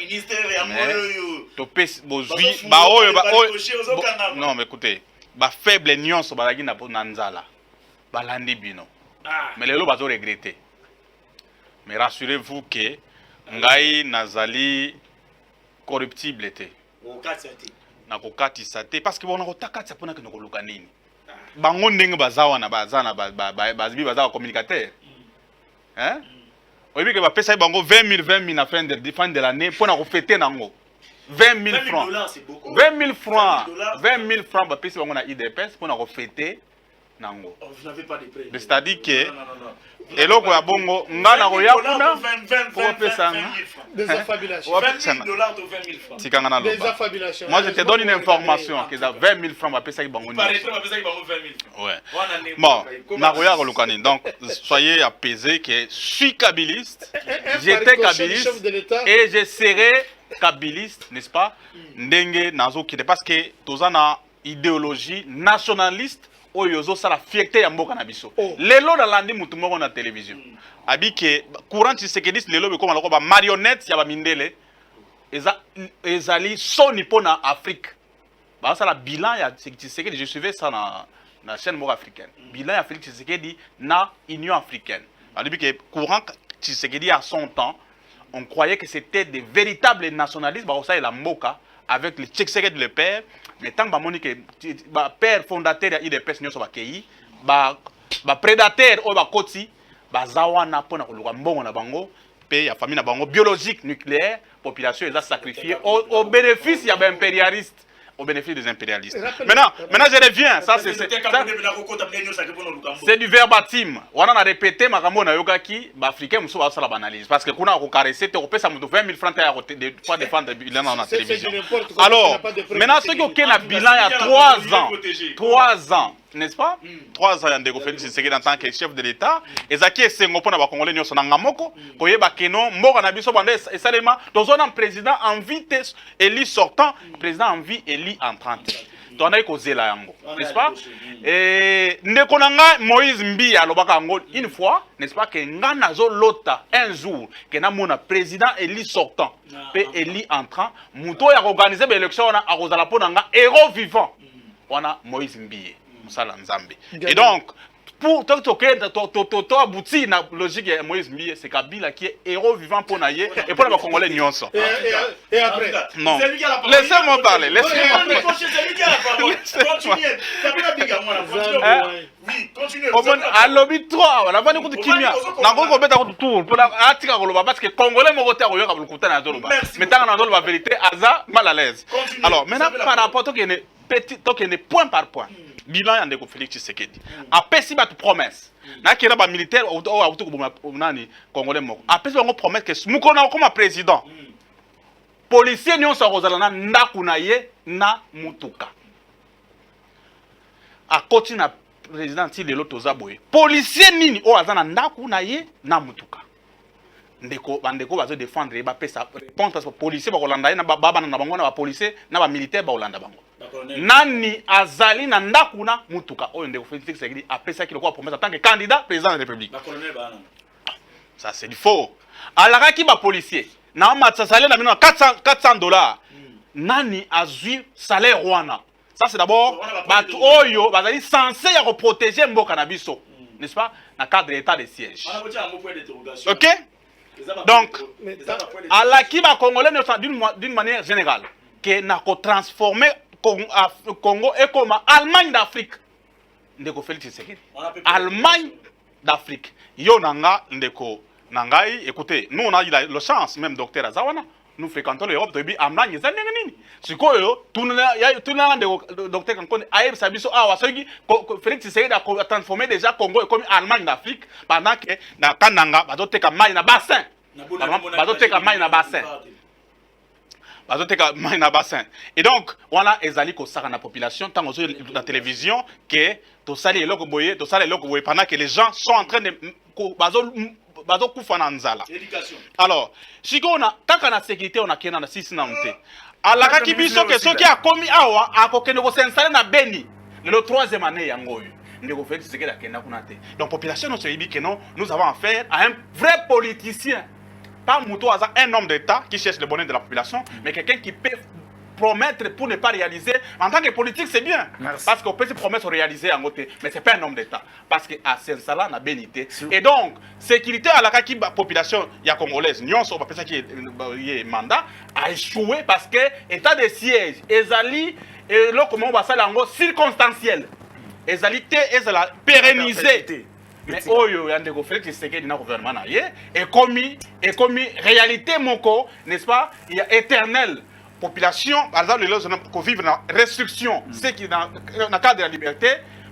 S3: Non mais écoutez, ba faible nuance balagi na nzala. Balandi bino. Mais les lots bazo regretter. Mais rassurez-vous que ngai nazali corruptible était. Na kokati sate parce que bona kotaka tsa pona ke nokoluka nini. Bango ndenge bazawa na bazana bazibi bazawa communicateur. Hein? Oyebi ke ba pesa bango 20 000 à fin de l'année pour na fêter nango. 20 000 francs. 20 000 francs. 20 000 francs ba pesa bango na IDPS pour na fêter nango.
S1: Vous n'avez pas de prêt.
S3: C'est-à-dire que et là, quoi, bongo, ngana roya kuna, pour pesa
S2: des affabulations.
S1: 20 000 $, ou 20 000 francs.
S2: Des affabulations.
S3: Moi, je te donne une information que ça 20 000 francs, va pesa bango.
S1: Par exemple, va pesa bango 20 000 francs.
S3: Ouais. Bon, na roya kolukani. Donc, soyez apaisés que je suis kabiliste, j'étais kabiliste et je serai kabiliste, n'est-ce pas? Ndenge nazo kite parce que tozana idéologie nationaliste. Oyozo ça la fierté ya mboka na biso. Lelo na landi mutu moko na télévision. Abike courant Tshisekedi lelo be koma ba marionnette ya ba mindele. Ezali soni pona Afrique. Ba ça la bilan ya Tshisekedi, je suivais ça na chaîne moko africaine. Bilan ya Félix Tshisekedi na Union africaine. Abike courant Tshisekedi à son temps, on croyait que c'était des véritables nationalistes ba ça la mboka avec le Tshisekedi le père. Mais tant que Monique, père fondateur de l'IDPS, nous sommes accueillis, prédateur ou koti, zawana pona kuluka mbongo na bango, pe ya famille na bango biologique nucléaire, population les a sacrifiés au bénéfice ya impérialiste, au bénéfice des impérialistes. Maintenant je reviens, ça c'est du verbatim. On a répété makambo na yokaki, ba africain muso ba sala banalise parce que kuna ko caresser te opesa muto 20 000 francs à côté de fois défendre bilan dans la télévision. Alors, maintenant ceux qui ont un bilan il y a 3 ans, n'est-ce pas? 3 ans Ndeko Félix Tshisekedi en tant que chef de l'État, ezaki esengo pona ba congolais nyonso na ngamoko, koyeba keno mboka na biso bande esalema tozona président en vie élu sortant, président en vie élu entrant. On a kozela yango, n'est-ce pas? Et ndeko nanga Moïse Mbi alobaka yango une fois, n'est-ce pas que ngana zo lota un jour que na mona président élu sortant, pe élu entrant, muto ya organiser l'élection na akozala pona nga héros vivant. Wana Moïse Mbi. Et donc, pour tout aboutir à la logique de Moïse Mbiye, c'est Kabila qui est héros vivant pour naïe et pour les Congolais nyonso.
S4: Et après,
S3: non. Laissez-moi parler.
S1: Laissez-moi parler. Continuez.
S3: À l'objet 3, on a pas de kimia. Na ko beta ko tour pour atika ko loba parce que Congolais mo côté ko yoka bulukuta na zoloba. Mais tant na zoloba vérité aza mal à l'aise. Alors, maintenant par rapport au petit point par point. Bilan ya Ndeko Félix Tshisekedi. Apesi ba promesse. Na kira ba militaire au auto ko nani Congolais moko. Apesi ba promesse que mukona comme président. Policier nyonso kozala na ndaku na ye na mutuka. Akoti na président ti lelo tozaboye. Policier nini o azana ndaku na ye na mutuka. Ndeko bandeko bazo défendre ba pesa réponse parce que policier ba kolanda ye na baba na bango na ba policier na ba militaire ba olanda bango. Nani azali na ndaku na mutuka oyo Ndeko Félix Tshisekedi apesa ki lokwa promesse en tant que candidat président de la République. Ça c'est du faux. Alakaki ba policier na matsa salaire na bino $400. Nani azui salaire wana. Ça c'est d'abord batu oyo bazali censé ya ko protéger mboka na biso, n'est-ce pas? Na cadre d'état de siège. OK? Donc alaki ba congolais d'une manière générale que na ko transformer Congo et comme Allemagne d'Afrique. Ndeko Félix Tshisekedi. Allemagne d'Afrique. Yo nanga Ndeko Nangai, écoutez, nous on a eu la chance, même docteur Azawana, nous fréquentons l'Europe, tu dis, Amna, il y a des gens. C'est quoi, tout le monde, docteur Kankone, Aïe Sabiso, Awasogi, Félix Tshisekedi a transformé déjà Congo comme Allemagne d'Afrique, pendant que dans Kananga, Bazoteka Maï na bassin. Bazoteka Maï na bassin. Bazoteka Maï na bassin. Et donc, voilà, Ezali Kosaka na population, tant que la télévision, que tout ça, les locaux boyés, tout ça, les locaux boyés, pendant que les gens sont en train de. Alors, si on a tant qu'on a sécurité, on a qu'il y a 6 ans. Alors, quand il biso que ceux qui a commis awa, a koke ne s'installer na Beni, le 3e année yangoyu. Donc, population, nous se dit que non, nous avons affaire à un vrai politicien, pas un homme d'État qui cherche le bonheur de la population, mais quelqu'un qui peut promettre pour ne pas réaliser. En tant que politique, c'est bien. Merci. Parce qu'on peut se promettre de réaliser en côté. Mais ce n'est pas un homme d'État. Parce qu'à Sensala, on a bénité. Et donc, sécurité à la population congolaise, nous on appelle ça qui est mandat, a échoué parce que l'état de siège, Ezali, et là, comment on va ça, circonstanciel. Ezali, Ezali, pérennisé. Mais Oyo, Yandego Félix Tshisekedi dans le gouvernement, et commis réalité, mon corps, n'est-ce pas, il y a éternel. Population, par exemple, les gens qui vivent dans la restriction, ceux qui dans le cadre de la liberté,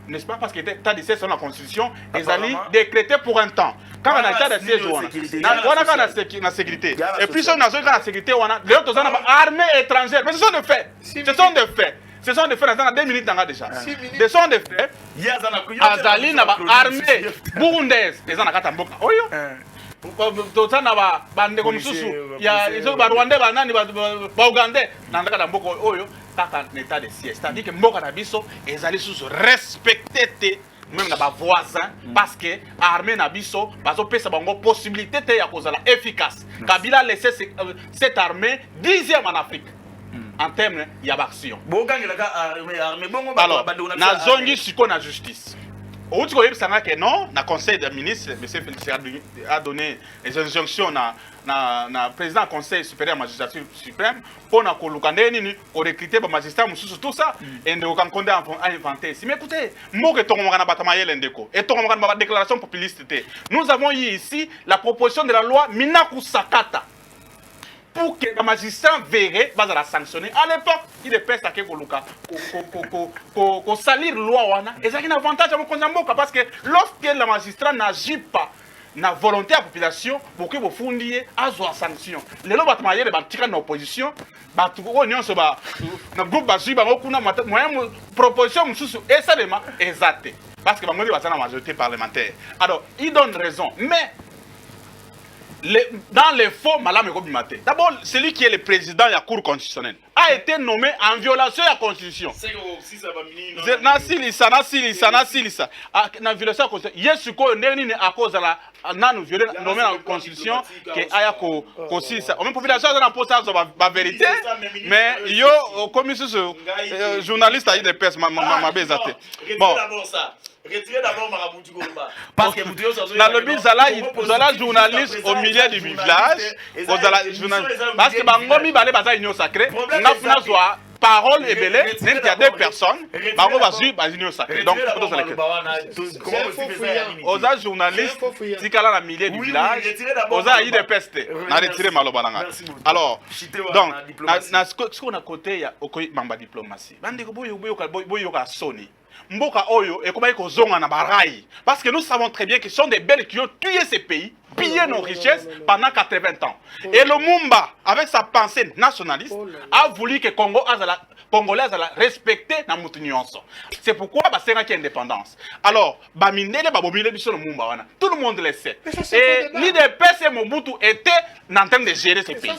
S3: n'est-ce pas, parce que l'état de siège sur la constitution, ils allaient décréter pour un temps. Quand on a l'état de siège, on a la sécurité. Et puis, on a la sécurité, on a l'armée étrangère. Mais ce sont des faits. Ce sont des faits. Ce sont des faits, dans 2 minutes déjà. Ce sont des faits. Azali n'a pas armée burundaise. Les gens n'ont pas tamboka. Toza na ba bande ko mususu ya izo ba Rwanda ba nani ba Uganda na ndaka mboka oyo taka l'état de siège, c'est-à-dire que mboka na biso ezali susu respecter même na ba voisin parce que armée na biso bazo pesa bango possibilité te ya kozala efficace. Kabila laissé cette armée 10e en Afrique en termes ya action. Alors na zongi siko na justice. Au niveau que non, le conseil des ministres, M. Félix a donné les injonctions na président du conseil supérieur de la magistrature suprême pour recruter les magistrats, tout ça, et nous avons inventé. Mais écoutez, déclaration populiste. Nous avons eu ici la proposition de la loi Minaku Sakata. Pour que les magistrats verraient, va la sanctionner. À l'époque, il est prêt à salir la loi. Et c'est un avantage à mon parce que lorsque le magistrat n'agit pas na volonté à la population, pour que vous fondiez à la sanction. Les lois de l'opposition, le groupe de proposition et ça exact. Parce que la majorité parlementaire. Alors, il donne raison. Mais dans les faux, d'abord, celui qui est le président de la Cour constitutionnelle a été nommé en violation de la Constitution. C'est la violation de la Constitution. Il y a à cause de la nommé en Constitution que aya ko ça. Même population na posa la vérité, mais yo comme ce journaliste a eu des pèses ma bezate. Bon.
S1: Retirez d'abord Marabouti Gorba. Parce que
S3: dans le but, Zala journaliste au milieu du village. Parce que Bangomi Balé Baza Union Sacrée, n'a soit parole et belé, il y a 2 personnes, Bango Bazu, Union Sacrée. Donc, aux journalistes, si qu'elle a la milieu du village, aux a eu des pestes. On a retiré Malobalanga. Alors, donc, ce qu'on a côté, il y a Mamba diplomatie. Mboka Oyo et comment ils na barayi. Parce que nous savons très bien que ce sont des belles qui ont tué ces pays, pillé nos richesses pendant 80 ans. Et le Mumba, avec sa pensée nationaliste, a voulu que Congolais respecter na mutunionso. C'est pourquoi c'est une indépendance. Alors, tout le monde le sait. Et l'IDPS et Mobutu étaient en train de gérer ces pays.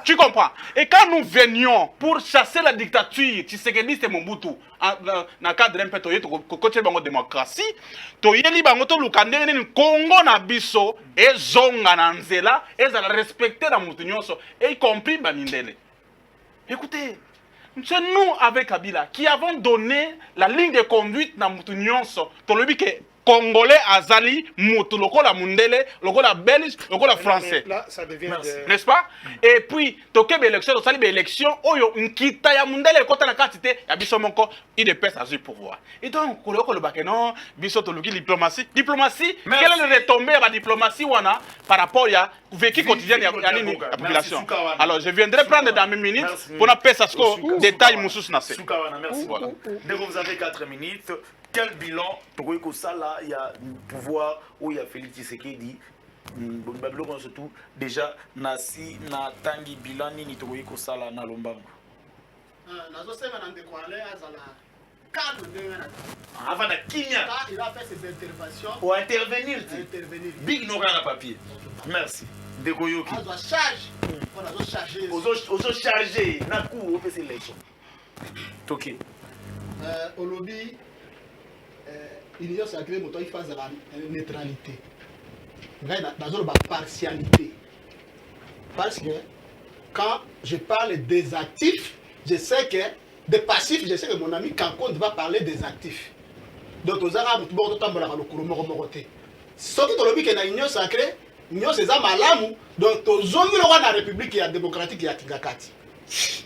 S3: Tu comprends? Et quand nous venions pour chasser la dictature, Tshisekedi et Mobutu, dans le cadre d'un peu de démocratie, toyeli bango to lukande ni Congo na biso et zonga na nzela et za respecter la mutunionso et y compris Bamindele. Écoutez, c'est nous avec Kabila qui avons donné la ligne de conduite dans Moutunion. Pour le but que Congolais azali moto lokola mundele, lokola belge, lokola français.
S2: Là, ça devient...
S3: N'est-ce pas? Et puis, toke élection, to sali élection, oyo nkita ya mundele kota na katite, ya biso moko, il dépêche à ce pouvoir. Et donc, koloko le bakeno, biso toloki diplomatie. Diplomatie, quelle est le retombée à la diplomatie wana par rapport à vécu quotidien de la population? Alors, je viendrai prendre dans mes minutes pour appeler ça ce détail moussous nassé.
S1: Merci. Dès que vous avez 4 minutes, quel bilan pour que ça là, il y a pouvoir où il y a Félix Tshisekedi Babylone surtout déjà nasi na tangi bilan ni tokoki kosala na lombango.
S4: Nazo sema na ndeko ale azala cadre de
S1: avant na kinya.
S4: Il a fait ses interventions
S1: pour intervenir. Big no na papier. Merci. Ndeko yoki.
S4: On doit charge. On doit charger.
S1: Ozo charger na coup au PC élection. OK.
S4: Au lobby l'union sacrée moto il phase la neutralité. Dans la partialité. Parce que quand je parle des actifs, je sais que des passifs, je sais que mon ami Kankon va parler des actifs. Donc aux arabes, tout le monde tambola le kurumo moroté. Ce qui est le but que l'union sacrée, l'union c'est ça malamu. Donc aux hommes de la République et la démocratique et la Kingakati.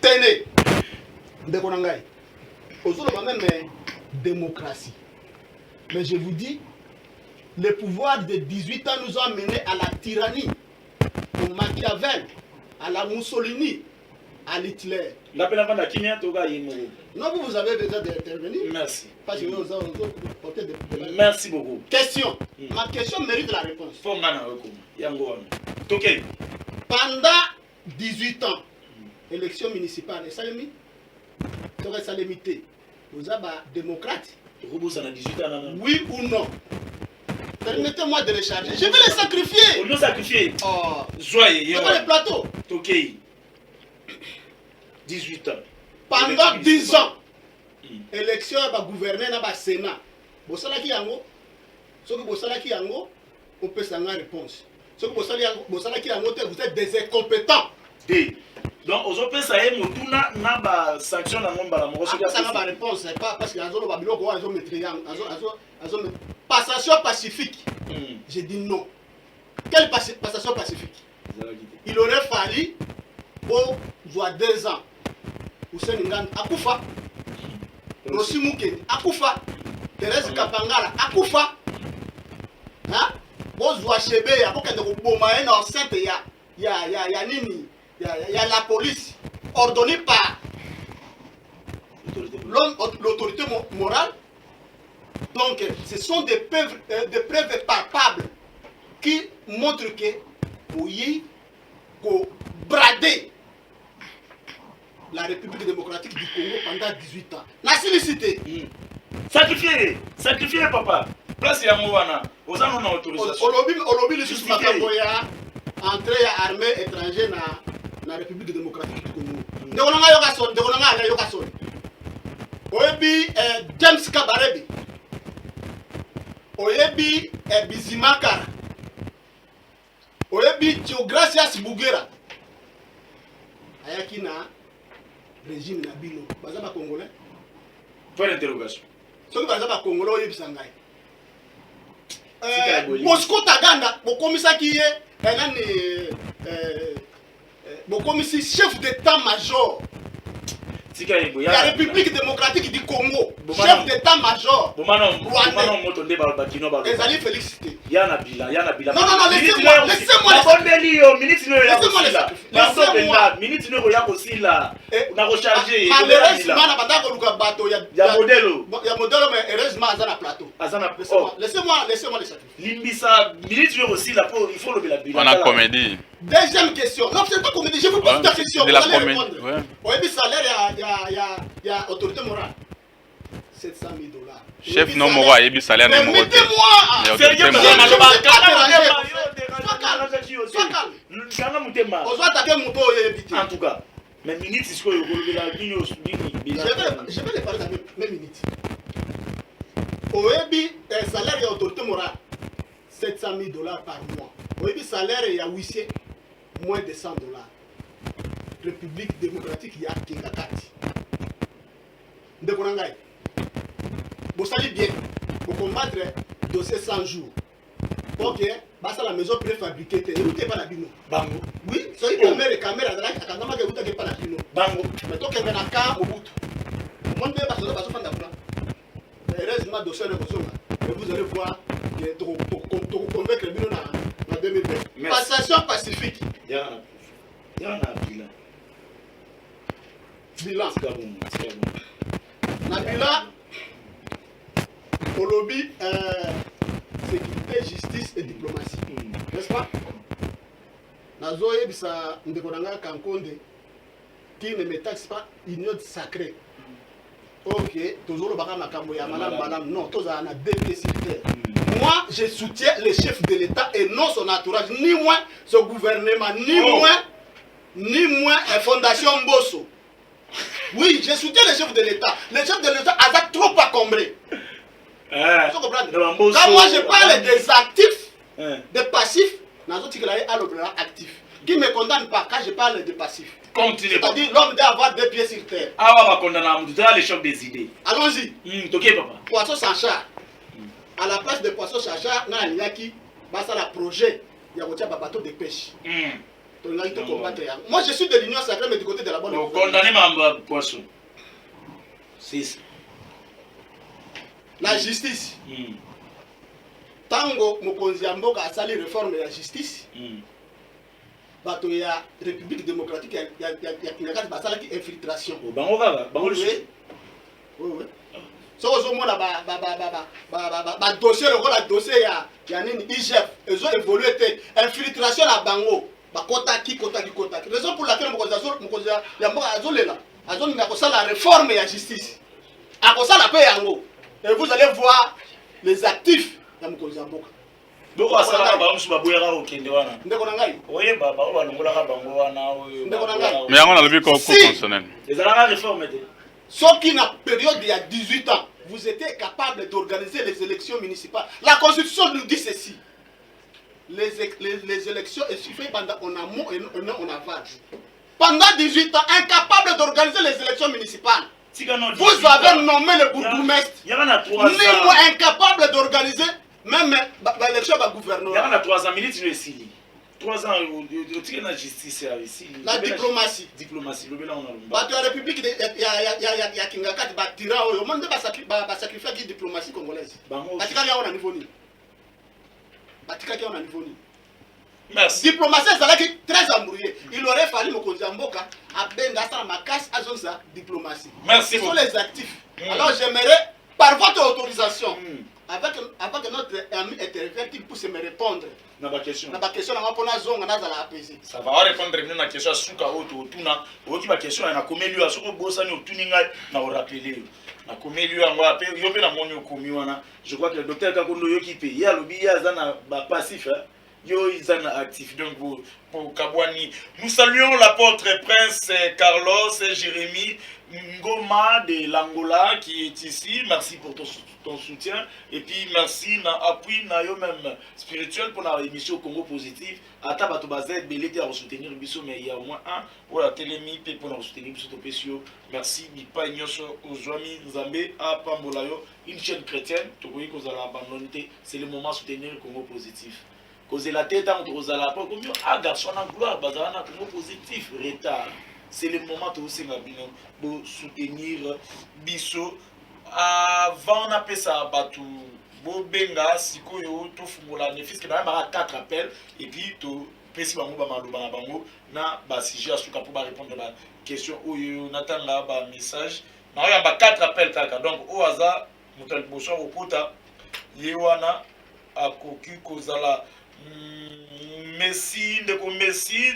S4: Tenez, de Konangai. Aux autres même démocratie. Mais je vous dis, le pouvoir de 18 ans nous ont menés à la tyrannie, au Machiavel, à la Mussolini, à Hitler.
S1: L'appel avant la Kenya,
S4: non, vous avez besoin d'intervenir.
S1: Merci.
S4: Parce que
S1: merci beaucoup.
S4: Question. Ma question mérite la réponse.
S1: OK.
S4: Pendant 18 ans, élection municipale, Salemi, vous avez démocrate. Oui ou non? Permettez-moi de les charger. Je vais les sacrifier.
S1: On nous sacrifier.
S4: Oh.
S1: Joyeux.
S4: C'est pas le plateau.
S1: OK. 18 ans.
S4: Pendant 10 ans. Élection va gouverner dans le Sénat. Vous savez qui yango? Ce que vous savez qui yango, on peut s'en réponse. Ce que vous savez qui yango, vous êtes des incompétents.
S1: Donc, aux autres, ça est, mon n'a pas sanction dans mon bala.
S4: Ça n'a pas réponse, c'est pas parce que ils ont maîtrisé, passation pacifique. J'ai dit non. Quelle passation pacifique? Il aurait fallu pour voir 2 ans. Hussein Ngan Akoufa, Rossi Moukeni Akoufa, Thérèse Kapangala Akoufa. Hein? Bon, Zoua Chebe, il y a beaucoup de bomaïens enceinte, il y a Nini. Il y a la police ordonnée par l'autorité morale. Donc, ce sont des preuves palpables qui montrent que vous avez bradé la République démocratique du Congo pendant 18 ans. La silicité.
S1: Sacrifiez, papa. Place ya Mouana. Aux gens on a autorisation.
S4: Au lobby, le système entrée à armée étrangère na République démocratique du Congo. Ndekonanga yokason. Oyebi James Kabarebe. Oyebi Bizimakara. Oyebi Theogracias Bugera. Ayaki na régime na bino. Baza ba Congolais.
S1: Point d'interrogation.
S4: Soki baza ba Congolais oyebi sangai. Moscou Taganda, bokomisaki ye nani bokomisi chef d'état-major. La République démocratique du Congo, chef d'état-major. Ezali félicité.
S1: Yana bila.
S4: Non, laissez-moi laissez-moi les sacrifier.
S3: On a comédie.
S4: Deuxième question. Non, c'est pas comédie. Je vous pose ta question.
S3: De la comédie.
S4: Oui, mais salaire, il y a autorité morale. 700 $000.
S3: Chef non moro a ébi salaire non moro.
S4: Mettez-moi.
S1: Sérieux, en tout cas, mais minutes, c'est ce que
S4: je vais les parler dans mes minutes. Oebi, salaire et autorité morale, 700 $000 par mois. Oebi, salaire et huissier, moins de 100 $. République démocratique, il y a Kingakati. Ndekonangai. Vous savez bien, pour combattre dossier 100 jours. Ok, bah ça la maison préfabriquée, et vous n'êtes pas la bino.
S1: Bango.
S4: Oui, c'est une caméra, là, quand on a que vous n'êtes pas la bino.
S1: Bango.
S4: Mais toi, quand on a qu'à au bout. Moi, je ne vais pas faire ça. Heureusement, dossier de besoin. Et vous allez voir, pour convaincre le bino dans 2020. Passation pacifique.
S1: Il y a un bilan.
S4: Bilan.
S1: C'est bon.
S4: La bilan, au lobby, sécurité, justice et diplomatie. N'est-ce pas? Nazo Ebisa Ndekonanga Kankonde, qui ne me taxe pas union sacrée. Ok, toujours le Baka Makamoya, madame, non, tous en a deux pieds sur terre. Moi, je soutiens le chef de l'État et non son entourage, ni moins ce gouvernement, ni moins la fondation Mbosso. Oui, je soutiens le chef de l'État. Le chef de l'État a trop encombré. Quand moi je parle des actifs, des passifs, dans autre actif. Qui ne me condamne pas quand je parle de passifs.
S1: Continue.
S4: C'est-à-dire l'homme doit avoir deux pieds sur terre.
S1: Ah, on va condamner les chocs des idées.
S4: Allons-y.
S1: Ok, papa.
S4: Poisson Sacha. À la place de Poisson Sacha, il y a qui va faire un projet. Il y a un bateau de pêche. Moi je suis de l'Union sacrée, mais du côté de la bonne.
S1: Donc, condamner ma poisson. C'est ça.
S4: La justice. Tango Mokonzi Mboka a sali réforme de la justice. Bato ya République démocratique il y a basala qui infiltration.
S1: Bango va, bango le suit.
S4: Oui. So ozomona ba dossier le dossier ya nini IGF, ils ont évolué infiltration la bango. Ba kotaki. Raison pour laquelle Mokonzi ya Mboka azolela. Azolinga ko sala réforme de la justice. A ko sala paix yango. Et vous allez voir les actifs de Mokonzi ya Mboka.
S1: Donc, ça va, on va boire au Kendewana.
S4: Oui,
S1: Baba, on va nous la bangoana.
S3: Mais on a le but qu'on constitutionnel.
S1: Les Arabes réforment.
S4: Sauf qu'à la période il y a 18 ans, vous étiez capable d'organiser les élections municipales. La Constitution nous dit ceci. Les élections, il suffit pendant en amont et non en aval. Pendant 18 ans, incapable d'organiser les élections municipales. Vous avez nommé le bourgmestre. Ni moi incapable d'organiser même l'élection du gouvernement.
S1: Il y a 3 ans, minutes, il y a 3 ans, il y a la justice ici.
S4: La diplomatie. La République, il y a Kingakat, il y a sacrifier la diplomatie congolaise.
S1: Merci.
S4: Diplomatie, c'est très embrouillé. Il aurait fallu Mokonzi Mboka à Bengasa, Makas, à Zonza, diplomatie.
S1: Merci.
S4: Ce sont les actifs. Alors j'aimerais, par votre autorisation, avec notre ami intervenant qui puisse me répondre.
S1: Na ba question.
S4: Na ba question na mapona zonga na zala apaiser.
S1: Ça va répondre bien na question suka auto tuna. Oki ba question na komelu asoko bosani otuninga na rappeler. Na komelu yango ape yo pe na moni okomi wana. Je crois que le docteur Kakondo yoki pe ya lobi ya zana ba passif yo izana actif donc pour Kabwani. Nous saluons l'apôtre Prince Carlos et Jérémy Ngoma de l'Angola qui est ici. Merci pour ton soutien et puis merci na appui na yo même spirituel pour la émission Congo Positif. Ata bato bazet belete à soutenir biso mais il y a au moins un pour la télémi pour nous soutenir biso topesio. Merci bipa nyosho ozwami nzambe a pambolayo une chaîne chrétienne to koyi kozala abandonné. C'est le moment de soutenir Congo Positif. Cause la tête entre aux alapos comme ah garçon en gloire bazana Congo Positif retard. C'est le moment de aussi pour soutenir biso avant on appelle ça batu bobenga sikoyo to fungola ne fiske na ba 4 appels et puis to pesi bango ba maloba na bango na ba sujet asuka pour ba répondre la question oyo natanga ba message na ya ba 4 appels kaka donc au hasard mutal boso okota yewana akoki kozala Messi,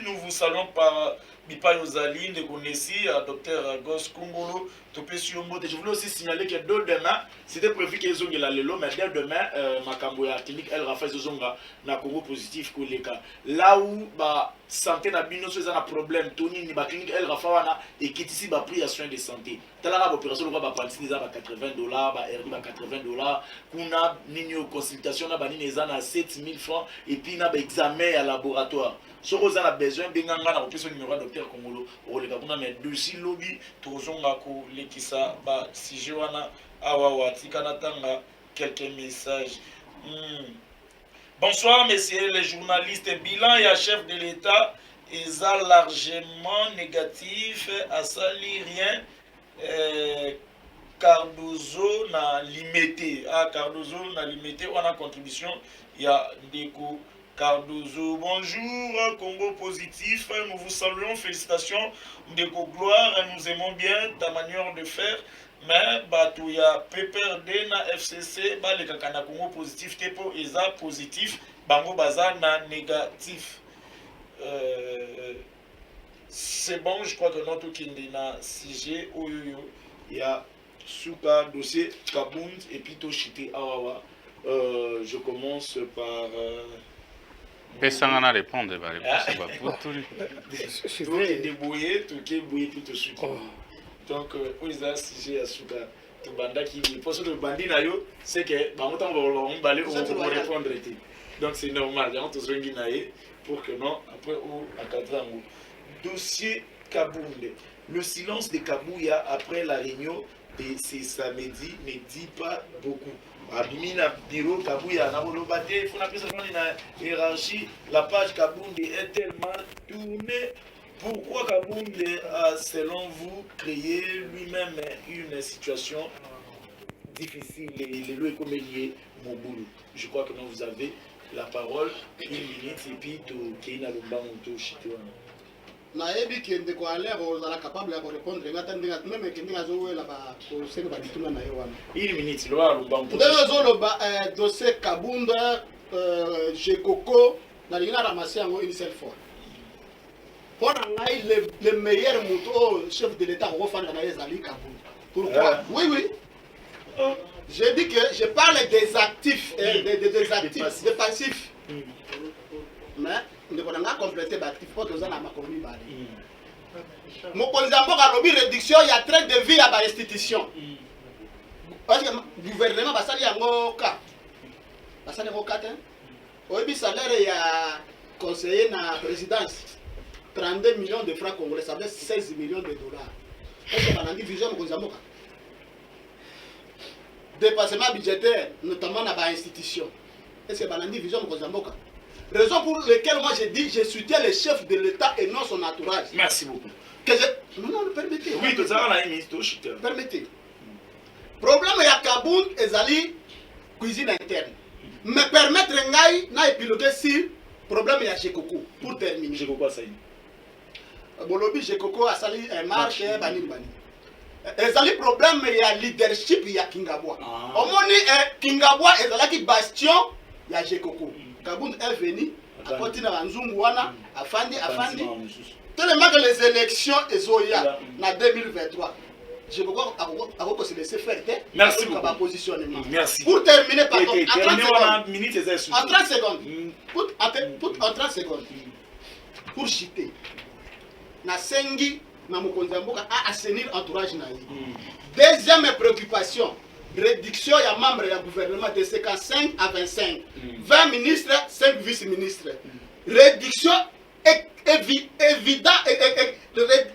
S1: nous vous saluons par Bipa Yozali, Nessi, Dr Gos Kungolo, Topé Siombote. Je voulais aussi signaler que demain, c'était prévu qu'ils ont la lelo, mais dès demain, Makambo ya clinique El Rafa Zozonga, na Congo Positif Koleka. Là où santé na bino so ezana problème, Tony ni ba clinique El Rafa wana et qui ici ba pris à soins de santé. Tala opération ba partie za ba $80, ba RD ba $80, kuna nini consultation na ba nini ezana 7000 francs et puis na ba examen à laboratoire. Si vous avez besoin de un numéro docteur Kongolo, vous avez besoin de lobby, quelques messages.
S5: Bonsoir, messieurs les journalistes. Bilan et à chef de l'État est largement négatif. À ça, rien. Cardozo n'a limité. Cardozo n'a limité. On a contribution. Il y a des coups. Cardozo, bonjour, Congo positif. Nous vous saluons. Félicitations. Ndeko Gloire, nous aimons bien ta manière de faire. Mais Batouya PPRD na FCC ba le kakana Congo positif tepo eza positif bango baza na négatif. C'est bon, je crois que notre kindina CG oyoyo il y a Souka dossier Kabound et puis Toshite Awawa. Je commence par
S3: Pesangana répondre ba réponse
S5: tout est débrouillé, tout est bouillé puis tout suite. Donc, Oisa, si j'ai à Souka, tout banda qui est pour ce que le bandit n'a eu, c'est que, bah, on va aller répondre. Donc, c'est normal, il y a un tous les pour que non, après, à Kadrango. Dossier Kabound. Le silence de Kabouya après la réunion de ce samedi ne dit pas beaucoup. Abimina bureau Kabouya, il faut appeler ça dans la hiérarchie. La page Kabound est tellement tournée. Pourquoi Kabound a, selon vous, créé lui-même une situation difficile Je crois que non, vous avez la parole, 1 minute, et puis Keina Lumba Moto Chitoana.
S4: nayebi kende ko alaire ozala capable ya korépondre ngata ndinga même kende azowela ba koseka ba bituna na yo wana
S5: 1 minute lo Lumba Moto
S4: ndenge zoloba dossier Kabunda Jekoko na lingana ramasser yango une seule fois. Pour le meilleur moto chef de l'État au fond de Zali Kabound. Pourquoi? Oui. Je dis que je parle des actifs, des actifs, des passifs. Mais nous devons compléter les actifs pour que nous ayons ma commune. Mon conzambo a lobby réduction, il y a très de vie à l'institution. Parce que le gouvernement va salir en cas. Va salir en cas. Au salaire, il y a conseiller dans la présidence. 32 millions de francs congolais, ça veut dire 16 millions de dollars. Est-ce qu'on a une division de Konzamoka? Dépassement budgétaire, notamment dans l'institution. Est-ce qu'on a une division de Konzamoka? Raison pour laquelle moi j'ai dit je soutiens le chef de l'État et non son entourage.
S5: Merci beaucoup.
S4: Non, permettez.
S5: Oui, tout ça, on a une minute.
S4: Permettez. Problème, il y a Kabound et Zali, cuisine interne. Mais permettre Ngaï, n'a piloté si problème, il y a Jekoko. Pour terminer.
S5: Jekoko, ça y est.
S4: Bolobi Jekoko a sali marche bani. Ezali problème ya leadership ya Kingabwa. Omoni Kingabwa ezalaki bastion ya Jekoko. Kabound est venu à continuer à Nzungu wana afandi. Tellement que les élections ezoya na 2023. Jekoko a se laisser faire.
S5: Merci beaucoup.
S4: Positionnement.
S5: Merci.
S4: Pour terminer pardon,
S5: en
S4: 30 secondes. En 30 secondes. Pour chiter. Na sengi na mokonzi mboka a assainir entourage na yi. Deuxième préoccupation, réduction ya membre ya gouvernement de 55 à 25. 20 ministres, 5 vice-ministres. Réduction évident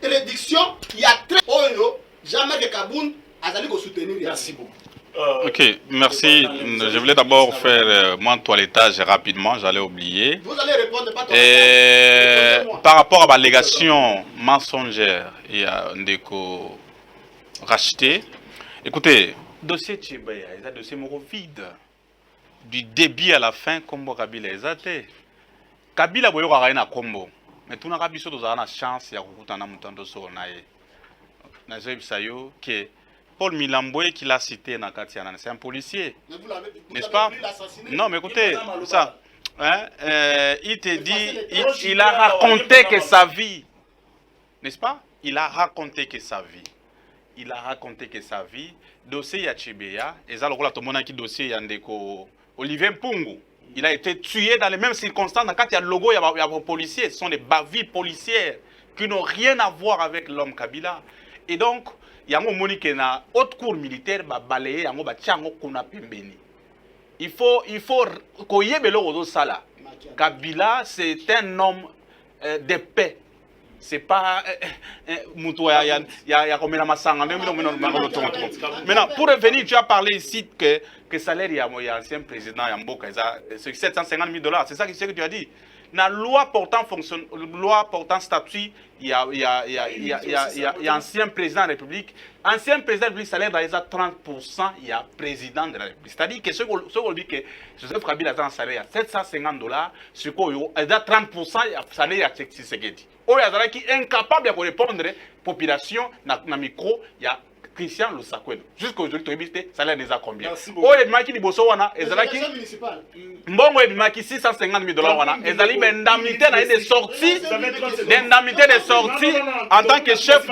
S4: réduction il y a très oyo jamais que Kabound azali ko soutenir.
S5: Merci beaucoup.
S3: Ok, merci. Je voulais d'abord faire mon toilettage rapidement, j'allais oublier.
S4: Vous allez répondre, pas toilettage.
S3: Par rapport à ma légation mensongère et à Ndeko racheté, écoutez, dossier Tchibaya, il y a un dossier vide. Du début à la fin, Kombo Kabila, il y a été. Kabila, il y a un combo. Mais tout le monde a une chance, il y a un mouton sur le que Paul Milamboé qui l'a cité dans Katiana, c'est un policier, n'est-ce pas? Non, mais écoutez, ça, hein, il te dit, il a raconté que sa vie, n'est-ce pas? Il a raconté que sa vie, dossier Yachibeya, et ça, le monde qui dossier Yandeko, Olivier Mpungu, il a été tué dans les mêmes circonstances. Quand il y a le logo, il y a des policiers, ce sont des bavilles policières qui n'ont rien à voir avec l'homme Kabila. Et donc, il y a un moment qui na haute cour militaire ba balayer yango ba tiango kuna pembeni. Il faut koyebelo ozo sala. Kabila c'est un homme de paix. c'est pas Maintenant, pour revenir, tu as parlé ici que salaire, il y a un ancien président, c'est 750 000 $. C'est ça que tu as dit. Dans la loi portant statut, il y a ancien président de la République. Ancien président de la République, salaire dans les 30%, il y a président de la République. C'est-à-dire que ce qu'on dit que Joseph Kabila a un salaire à 750 $, ce qu'on a 30%, il y a salaire à Tshisekedi. Il est incapable de répondre à la population dans le micro, il y a Christian Lusakwen. Jusqu'à aujourd'hui, ça l'air déjà combien? Oh, il m'a dit Bosowana, et Zalaki. Mbongo, il m'a dit 650 000 $. Et Zali, l'indemnité des sorties, en tant que chef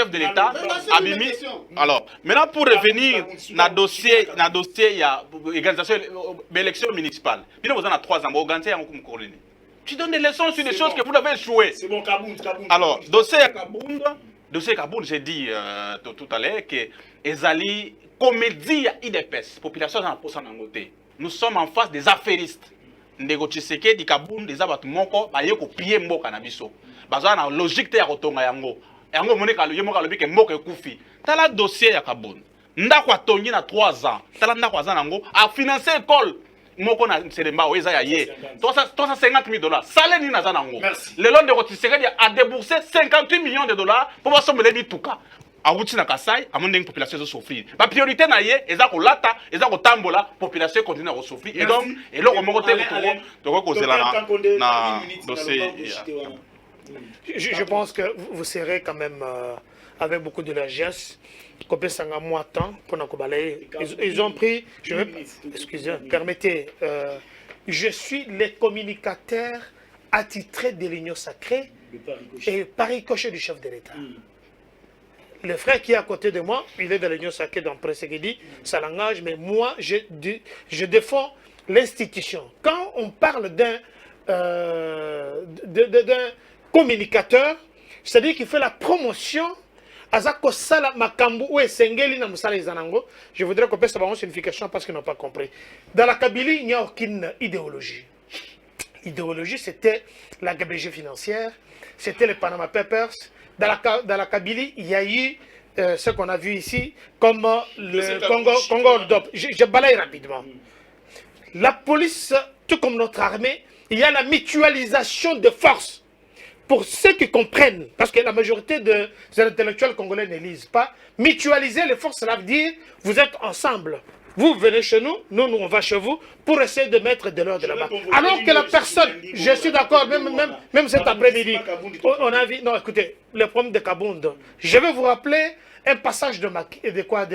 S3: de l'État, Abimi. Alors, maintenant pour revenir dans le dossier, il y a l'élection municipale. Il y a 3 ans, tu donnes des leçons sur des choses que vous avez échoué. C'est bon, Kabound. Alors, dossier Kabound, j'ai dit tout à l'heure que Ezali, comédie IDPS, population dans la poste en Angoté. Nous sommes en face des affairistes. Ndego Tshisekedi di Kabound, des abattus moko, ba yeko pied moko na biso. Baza na logique te ya kotonga yango. Yango monika lo yemoka lobi ke moko ekufi. Tala dossier ya Kabound. Ndako atongi na 3 ans. Tala ndako aza nango a financer école. Moko na Selemba Oeza ya ye. 350 000 $. Salaire ni naza nango. Le long de Tshisekedi a déboursé 58 millions de $. Pour sommer les tuka. A wuti na Kasai, a mon population de souffrir. La priorité na ye, eza ko lata, eza ko tambola, population continue à souffrir. Et donc, et là on monte le causer là na dossier.
S2: Je pense que vous serez quand même avec beaucoup de largesse. Ils ont pris, excusez, permettez, je suis le communicateur attitré de l'Union sacrée et par ricochet du chef de l'État. Le frère qui est à côté de moi, il est de l'Union sacrée dans Presse qui dit, ça l'engage, mais moi, je défends l'institution. Quand on parle d'un communicateur, c'est-à-dire qu'il fait la promotion. Je voudrais qu'on puisse avoir une signification parce qu'ils n'ont pas compris. Dans la Kabylie, il n'y a aucune idéologie. L'idéologie, c'était la gabegie financière, c'était les Panama Papers. Dans la Kabylie, il y a eu ce qu'on a vu ici, comme le Congo d'Op. Je balaye rapidement. La police, tout comme notre armée, il y a la mutualisation de forces. Pour ceux qui comprennent, parce que la majorité des intellectuels congolais ne lisent pas, mutualiser les forces, cela veut dire vous êtes ensemble. Vous venez chez nous, nous on va chez vous, pour essayer de mettre de l'ordre là-bas. Alors que la personne, je suis d'accord, même cet après-midi, on a vu, non écoutez, le problème de Kabound, je vais vous rappeler un passage de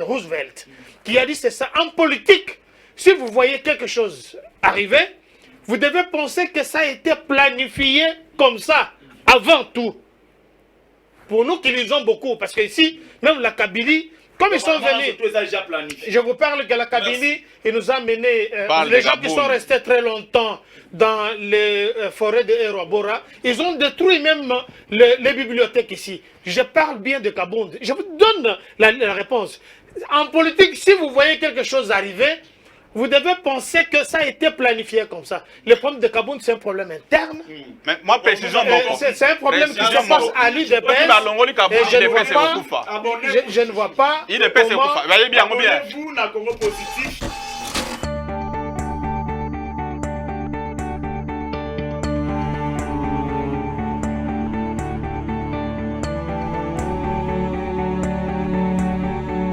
S2: Roosevelt, qui a dit c'est ça, en politique, si vous voyez quelque chose arriver, vous devez penser que ça a été planifié comme ça. Avant tout, pour nous qui lisons beaucoup, parce que ici, même la Kabylie, comme ils sont venus, je vous parle que la Kabylie, il nous a mené, les gens qui sont restés très longtemps dans les forêts de Erobora, ils ont détruit même les bibliothèques ici. Je parle bien de Kabound. Je vous donne la réponse. En politique, si vous voyez quelque chose arriver, vous devez penser que ça a été planifié comme ça. Le problème de Kabound, c'est un problème interne.
S3: Mais moi, précision,
S2: c'est un problème qui se passe à l'UDPS. Et je ne vois pas.
S5: Abonnez-vous à Congo Positif.